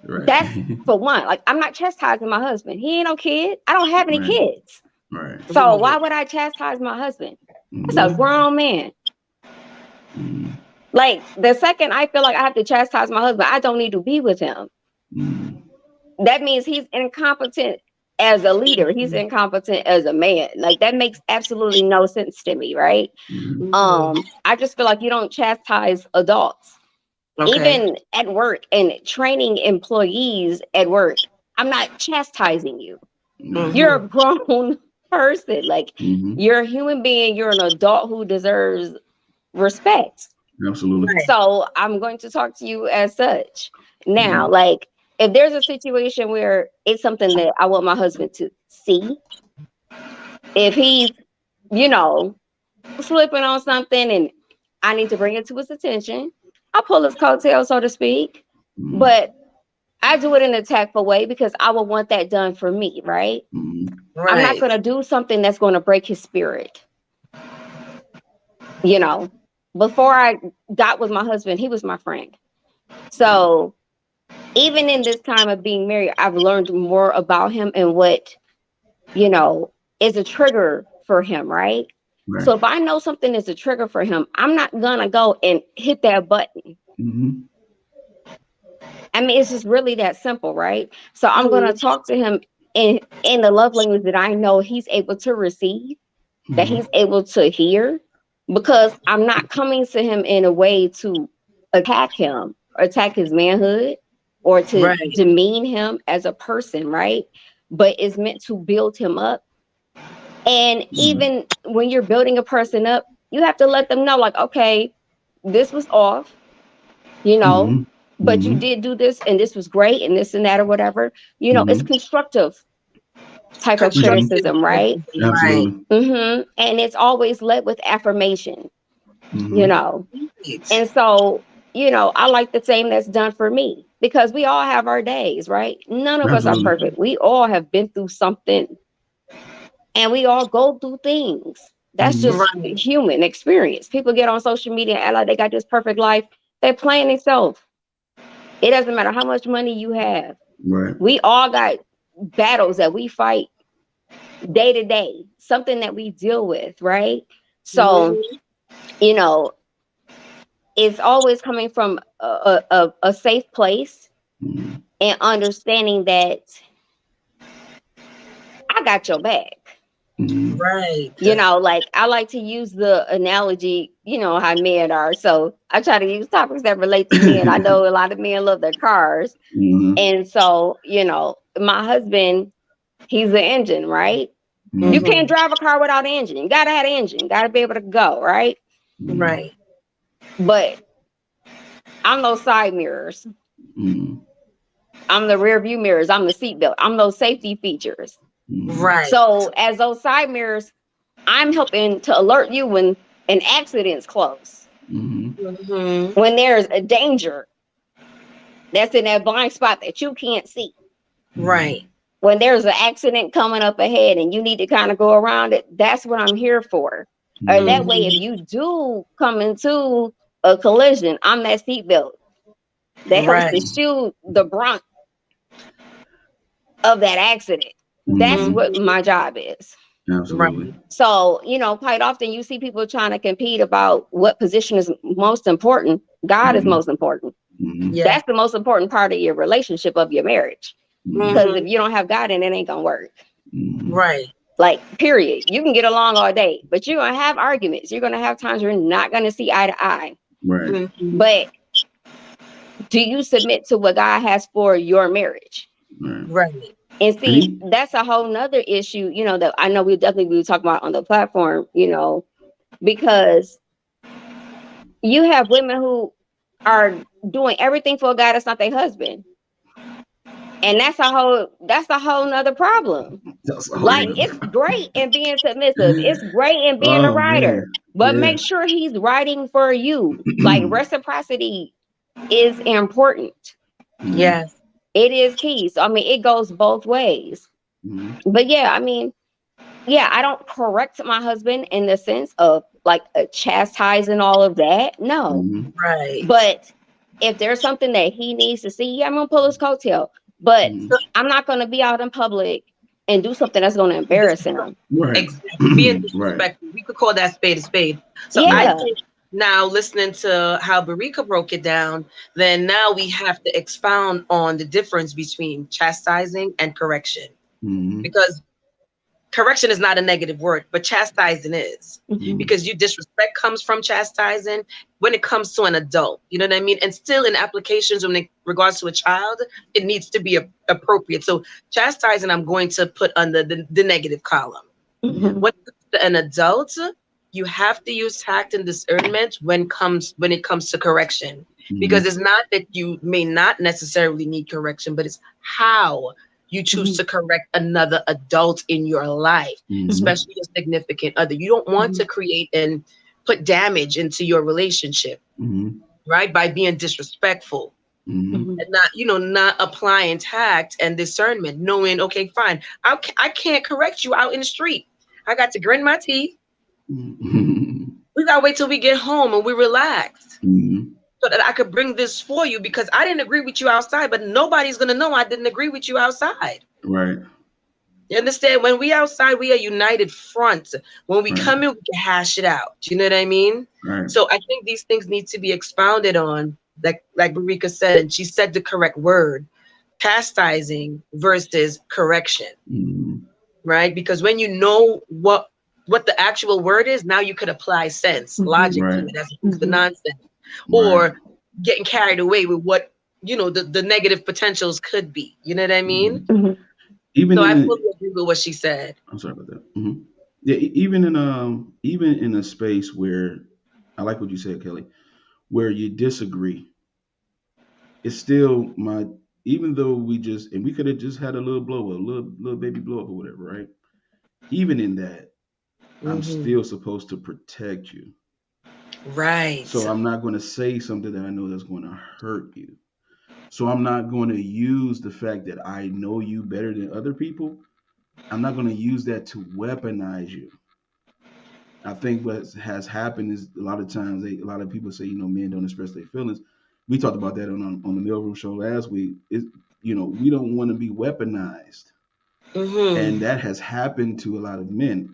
Right. That's for one. Like, I'm not chastising my husband. He ain't no kid. I don't have any kids. Right. So why would I chastise my husband? That's a grown man. Like, the second I feel like I have to chastise my husband, I don't need to be with him. That means he's incompetent as a leader. He's incompetent as a man. Like, that makes absolutely no sense to me, right? I just feel like you don't chastise adults. Even at work and training employees at work, I'm not chastising you. You're a grown person. Like, you're a human being. You're an adult who deserves respect. Absolutely. So I'm going to talk to you as such. Now, like, if there's a situation where it's something that I want my husband to see, if he's, you know, slipping on something and I need to bring it to his attention, I'll pull his coattail, so to speak. But I do it in a tactful way because I will want that done for me, right? I'm not going to do something that's going to break his spirit. You know, before I got with my husband, he was my friend. So even in this time of being married, I've learned more about him and what, you know, is a trigger for him, right? So if I know something is a trigger for him, I'm not going to go and hit that button. I mean, it's just really that simple, right? So I'm going to talk to him in the love language that I know he's able to receive, that he's able to hear, because I'm not coming to him in a way to attack him or attack his manhood or to demean him as a person, right? But it's meant to build him up. And even when you're building a person up, you have to let them know, like, okay, this was off, you know, but you did do this and this was great and this and that or whatever. You know, it's constructive type of criticism, right? Absolutely. And it's always led with affirmation, you know. And so, you know, I like the same that's done for me because we all have our days, right? None of us are perfect. We all have been through something and we all go through things. That's just human experience. People get on social media and act like they got this perfect life. They're playing themselves. It doesn't matter how much money you have. We all got battles that we fight day to day, something that we deal with, right? So, you know, it's always coming from a safe place and understanding that I got your back. You know, like I like to use the analogy, you know, how men are. So I try to use topics that relate to men. I know a lot of men love their cars. And so, you know, my husband, he's the engine, right? You can't drive a car without an engine. You gotta have an engine. You gotta be able to go, right? But I'm those side mirrors. I'm the rear view mirrors. I'm the seatbelt. I'm those safety features. Right. So as those side mirrors, I'm helping to alert you when an accident's close, when there's a danger that's in that blind spot that you can't see. Right. When there's an accident coming up ahead and you need to kind of go around it, that's what I'm here for. Or that way, if you do come into a collision, I'm that seatbelt that helps to shield the brunt of that accident. That's what my job is. Absolutely. So, quite often you see people trying to compete about what position is most important. God is most important. That's the most important part of your relationship, of your marriage. Because if you don't have God, then it ain't gonna work. Right. Like, period. You can get along all day, but you're gonna have arguments. You're gonna have times you're not gonna see eye to eye. Right. But do you submit to what God has for your marriage? Right. And see, that's a whole nother issue, that I know we definitely will talk about on the platform, because you have women who are doing everything for a guy that's not their husband. And that's a whole nother problem. Like, it's great in being submissive. It's great in being a writer, but make sure he's writing for you. Like, reciprocity is important. Yes. It is key. So, it goes both ways. But yeah, I don't correct my husband in the sense of like chastising all of that. No. Right. But if there's something that he needs to see, I'm gonna pull his coattail. But I'm not gonna be out in public and do something that's gonna embarrass him. Right. Exactly. Being disrespectful. We could call that spade a spade. So I think now, listening to how Barika broke it down, then now we have to expound on the difference between chastising and correction. Because correction is not a negative word, but chastising is. Because disrespect comes from chastising when it comes to an adult. You know what I mean? And still in applications when it regards to a child, it needs to be appropriate. So chastising, I'm going to put under the negative column. When it comes to an adult, you have to use tact and discernment when it comes to correction. Because it's not that you may not necessarily need correction, but it's how you choose to correct another adult in your life, especially your significant other. You don't want to create and put damage into your relationship, right? By being disrespectful and not applying tact and discernment, knowing, okay, fine, I can't correct you out in the street. I got to grin my teeth. We gotta wait till we get home and we're relaxed. So that I could bring this for you, because I didn't agree with you outside, but nobody's gonna know I didn't agree with you outside. Right. You understand? When we outside, we are united front. When we come in, we can hash it out. Do you know what I mean? Right. So I think these things need to be expounded on, like Barika said, and she said the correct word: chastising versus correction. Right? Because when you know what the actual word is, now you could apply sense, logic to it, as opposed to nonsense. Or getting carried away with what the negative potentials could be. You know what I mean? Even I fully agree with what she said. I'm sorry about that. Yeah, even in a space where, I like what you said, Kelly, where you disagree, it's still even though we could have just had a little blow up, little baby blow up or whatever, right? Even in that, I'm still supposed to protect you. Right. So I'm not going to say something that I know that's going to hurt you. So I'm not going to use the fact that I know you better than other people. I'm not going to use that to weaponize you. I think what has happened is a lot of times a lot of people say, men don't express their feelings. We talked about that on the Mailroom show last week. We don't want to be weaponized. And that has happened to a lot of men.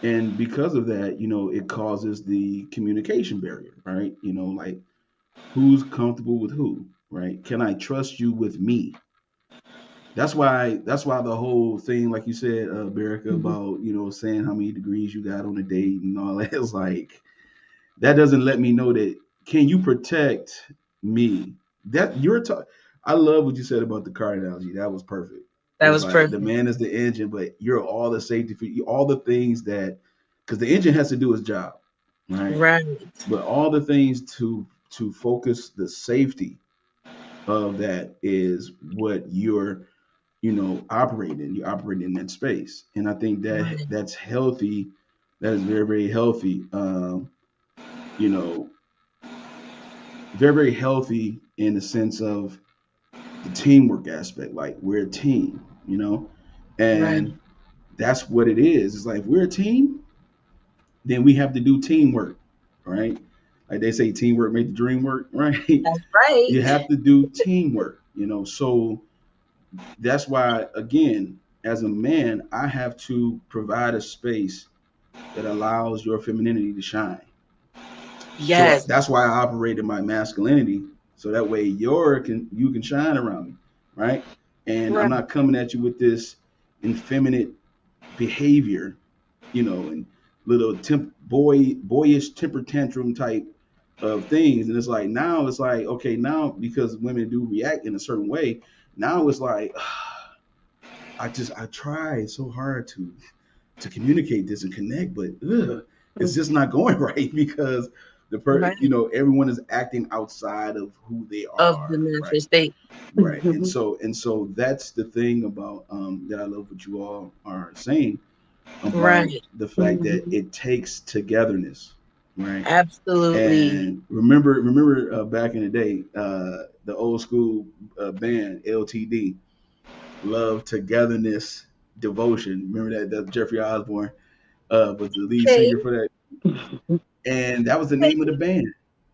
And because of that, it causes the communication barrier, right? Like, who's comfortable with who, right? Can I trust you with me? That's why the whole thing, like you said, Baraka, about, saying how many degrees you got on a date and all that, is like, that doesn't let me know that, can you protect me? That I love what you said about the car analogy. That was perfect. That was perfect. The man is the engine, but you're all the safety for you, all the things that, because the engine has to do its job, right? Right. But all the things to focus the safety of that is what you're, operating. You operate in that space, and I think that Right. that's healthy. That is very, very healthy. You know, very, very healthy in the sense of the teamwork aspect. Like we're a team, Right. and that's what it is. It's like if we're a team, then we have to do teamwork, right? Like they say, teamwork make the dream work, right? That's right. You have to do teamwork, So that's why, again, as a man, I have to provide a space that allows your femininity to shine. So Yes. that's why I operate in my masculinity, so that way you can shine around me, right? And I'm Right. not coming at you with this effeminate behavior, and little boyish temper tantrum type of things. And it's like now it's like, okay, now because women do react in a certain way, now it's like I tried so hard to communicate this and connect, but it's just not going right because Right. everyone is acting outside of who they Of the are, natural right? state. Right. And so that's the thing about that I love what you all are saying about Right. the fact that it takes togetherness, right? Absolutely. And remember back in the day, the old school band LTD, Love, Togetherness, Devotion. Remember that Jeffrey Osborne was the lead Okay. singer for that, and that was the name of the band,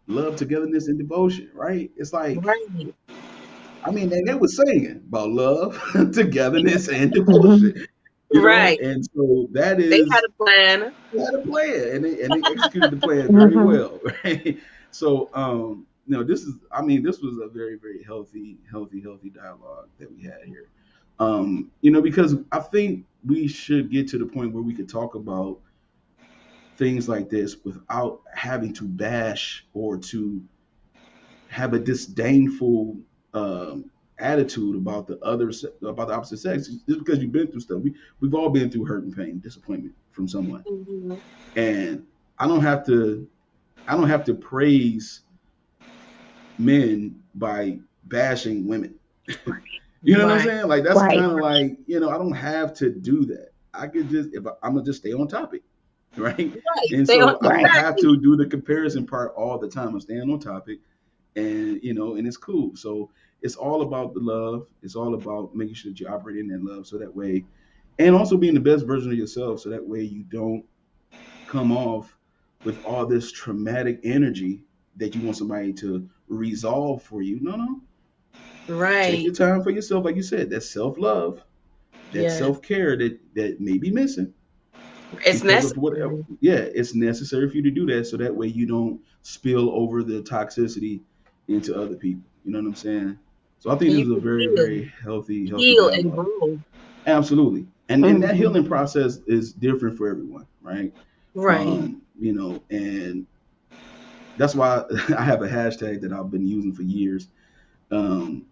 Love, Togetherness, and Devotion, right? It's like, Right. I mean, they were singing about love, togetherness, and devotion, Right. and so that They had is a plan. they had a plan, and they executed the plan very well, right? So, this was a very, very healthy dialogue that we had here. Because I think we should get to the point where we could talk about things like this without having to bash or to have a disdainful attitude about about the opposite sex just because you've been through stuff. We've all been through hurt and pain, disappointment from someone, Mhm. and I don't have to I don't have to praise men by bashing women. You know what I'm Right. saying? Like that's Right. kind of like, I don't have to do that. I could just if I'm gonna just stay on topic, right? Right. And Stay on so I don't Right. have exactly. to do the comparison part all the time. I'm staying on topic, and and it's cool. So it's all about the love. It's all about making sure that you operate in that love, so that way, and also being the best version of yourself, so that way you don't come off with all this traumatic energy that you want somebody to resolve for you. No, no. Take Right. your time for yourself, like you said. That's self love, that Yes. self care that may be missing It's because of whatever. necessary. Yeah, it's necessary for you to do that, so that way you don't spill over the toxicity into other people. You know what I'm saying? So I think And this you is a can very, very healthy heal and dialogue. grow. Absolutely. And that Mhm. healing process is different for everyone, right? Right. And that's why I have a hashtag that I've been using for years. Um,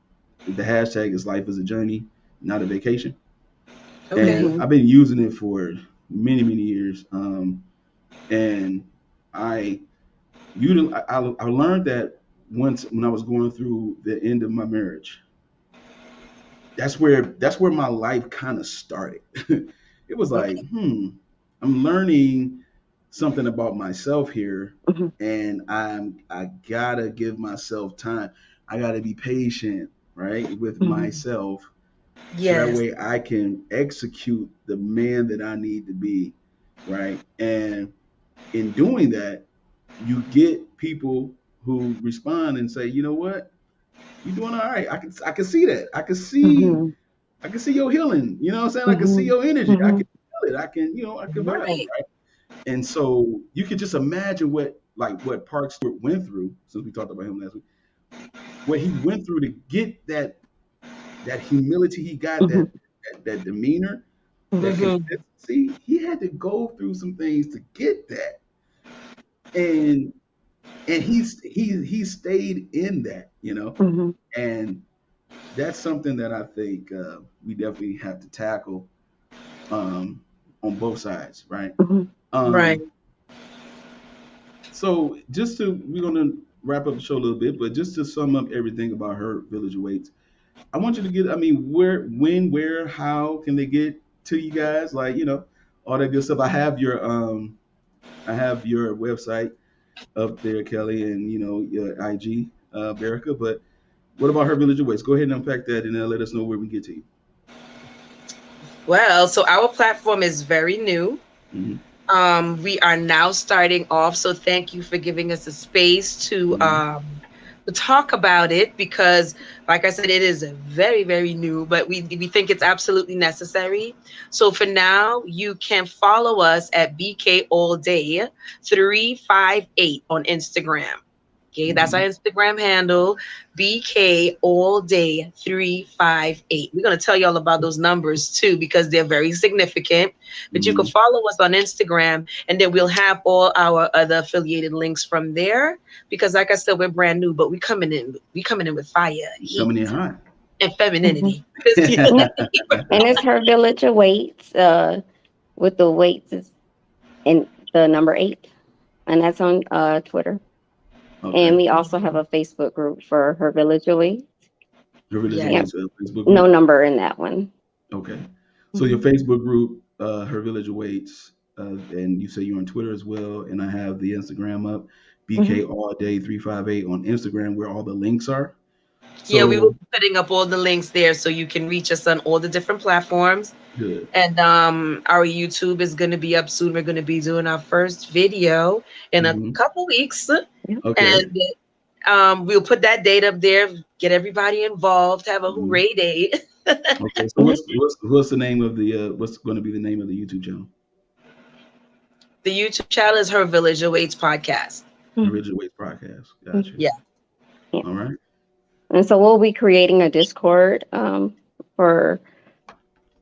the hashtag is life is a journey, not a vacation. And Okay. I've been using it for many, many years. And I, I learned that once when I was going through the end of my marriage. That's where my life kind of started. It was like, Okay. I'm learning something about myself here, Mhm. and I gotta give myself time. I gotta be patient, right, with Mhm. myself, so that Yes. way I can execute the man that I need to be, right? And in doing that, you get people who respond and say, you know what, you're doing all right. I can see that. Mhm. I can see your healing. You know what I'm saying? I can see Mhm. your energy. I can Mhm. feel it. I can vibe it, Right. right? And so you can just imagine what Park Stewart went through, since we talked about him last week, what he went through to get that humility he got, Mhm. that demeanor, that Mhm. Mm-hmm. consistency. He had to go through some things to get that. And he stayed in that. Mhm. And that's something that I think we definitely have to tackle um, on both sides, right? Mhm. Right. Um, so we're gonna wrap up the show a little bit, but just to sum up everything about Her Village Awaits, I want you to get. I mean, where, when, where, how can they get to you guys? Like, all that good stuff. I have your website up there, Kelly, and your IG, Berica. But what about Her Village Awaits? Go ahead and unpack that, and let us know where we get to you. Well, so our platform is very new. Mm-hmm. We are now starting off, so thank you for giving us a space to talk about it, because like I said, it is very, very new, but we think it's absolutely necessary. So for now, you can follow us at BK All Day 358 on Instagram. Okay, that's our Instagram handle, BK All Day 358. We're going to tell you all about those numbers too, because they're very significant. But you can follow us on Instagram, and then we'll have all our other affiliated links from there. Because like I said, we're brand new, but we coming in with fire, heat, Coming in hot. and femininity. And it's Her Village Awaits, with the weights is and the number 8, and that's on Twitter. Okay. And we also have a Facebook group for Her Village Awaits. Her Village Yeah. Awaits, Facebook group? No number in that one. Okay. So your Facebook group, Her Village Awaits, and you say you're on Twitter as well, and I have the Instagram up, BK All Day 358 on Instagram, where all the links are. So, yeah, we will be putting up all the links there, so you can reach us on all the different platforms. Good. And our YouTube is going to be up soon. We're going to be doing our first video in a couple weeks. Okay. And we'll put that date up there, get everybody involved, have a hooray day. Okay. So what's the name of the what's going to be the name of the YouTube channel? The YouTube channel is Her Village Awaits Podcast. Her Village Awaits Podcast. Gotcha. Yeah. All right. And so we'll be creating a Discord for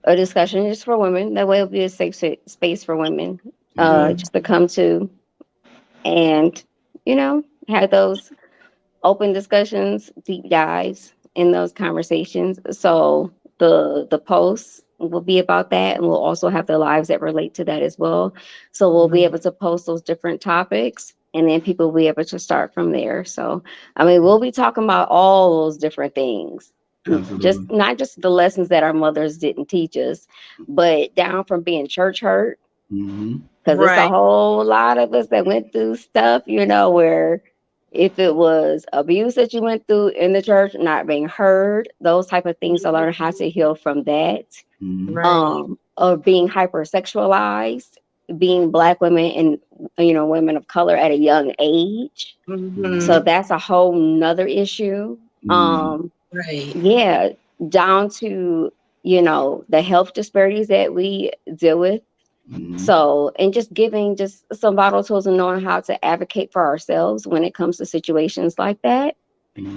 a discussion just for women. That way it'll be a safe space for women just to come to and, have those open discussions, deep dives in those conversations. So the posts will be about that, and we'll also have the lives that relate to that as well. So we'll be able to post those different topics, and then people will be able to start from there. So, I mean, we'll be talking about all those different things. Absolutely. Just not just the lessons that our mothers didn't teach us, but down from being church hurt. Because it's a whole lot of us that went through stuff, where if it was abuse that you went through in the church, not being heard, those type of things, to learn how to heal from that. Of being hypersexualized, being Black women and women of color at a young age. So that's a whole nother issue. Yeah, down to the health disparities that we deal with. So, and just giving just some vital tools and knowing how to advocate for ourselves when it comes to situations like that.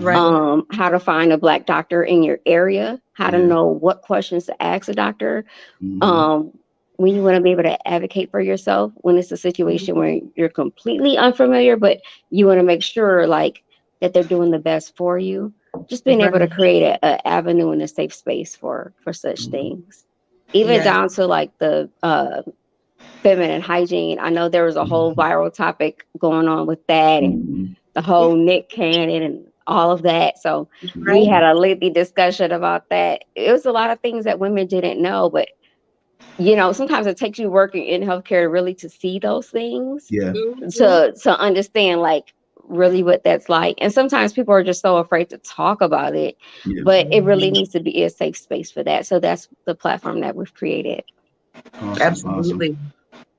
How to find a Black doctor in your area, how to know what questions to ask a doctor. When you want to be able to advocate for yourself when it's a situation where you're completely unfamiliar, but you want to make sure that they're doing the best for you. Just being able to create an avenue and a safe space for such things. Even down to the feminine hygiene. I know there was a whole viral topic going on with that, and the whole Nick Cannon and all of that. So we had a lengthy discussion about that. It was a lot of things that women didn't know, but sometimes it takes you working in healthcare really to see those things, to understand really what that's like. And sometimes people are just so afraid to talk about it, but it really needs to be a safe space for that. So that's the platform that we've created. Absolutely.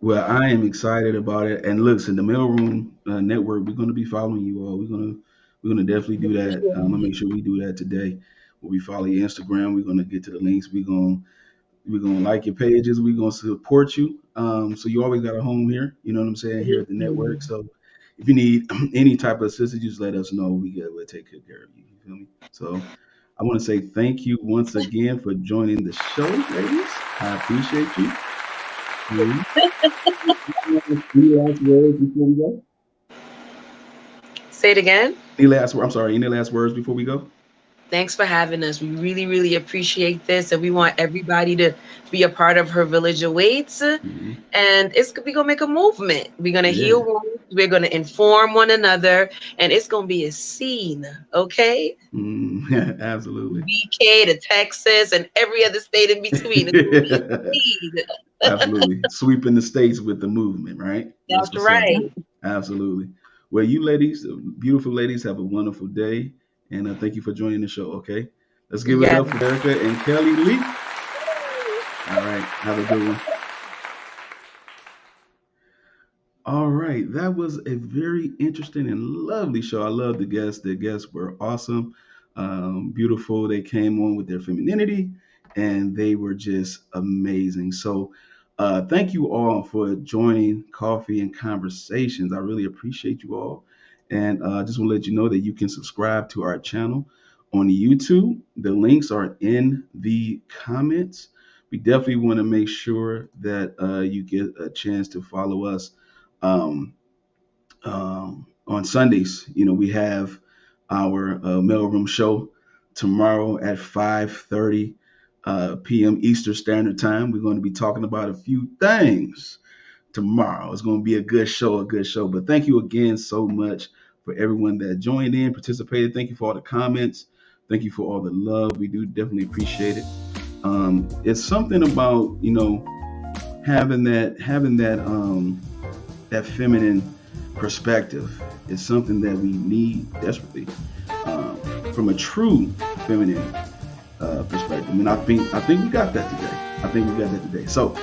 Well, I am excited about it. And listen, the Mailroom Network, we're going to be following you all. We're gonna definitely do that. I'm gonna make sure we do that today. We'll be following your Instagram. We're gonna get to the links. We're gonna like your pages. We're gonna support you. So you always got a home here. You know what I'm saying? Here at the network. So if you need any type of assistance, just let us know. We'll take good care of you. You feel me? So I want to say thank you once again for joining the show, ladies. I appreciate you. Any last words before we go? Say it again. Any last words before we go? Thanks for having us. We really, really appreciate this, and we want everybody to be a part of Her Village Awaits. And we're gonna make a movement. We're gonna heal wounds We're going to inform one another, and it's going to be a scene, okay? Absolutely. BK to Texas and every other state in between. It's going to be a scene. Absolutely. Sweeping the states with the movement, right? That's what's up. right. Absolutely. Well, you ladies, beautiful ladies, have a wonderful day. And thank you for joining the show, okay? Let's give it up for Erica and Kelly Lee. All right. Have a good one. All right. That was a very interesting and lovely show. I love the guests. The guests were awesome, beautiful. They came on with their femininity, and they were just amazing. So thank you all for joining Coffee and Conversations. I really appreciate you all. And I just want to let you know that you can subscribe to our channel on YouTube. The links are in the comments. We definitely want to make sure that you get a chance to follow us on Sundays. You know, we have our mailroom show tomorrow at 5:30 p.m. Eastern Standard Time. We're going to be talking about a few things tomorrow. It's going to be a good show, But thank you again so much for everyone that joined in, participated. Thank you for all the comments. Thank you for all the love. We do definitely appreciate it. It's something about, you know, having that feminine perspective is something that we need desperately from a true feminine perspective. And I think we got that today. So,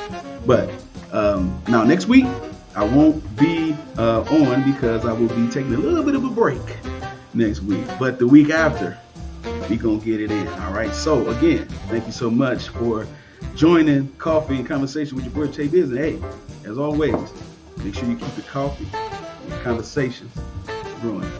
but now next week I won't be on because I will be taking a little bit of a break next week. But the week after, we gonna get it in. All right. So again, thank you so much for joining Coffee and Conversation with your boy TayBiz. And hey, as always, make sure you keep the coffee and conversations growing.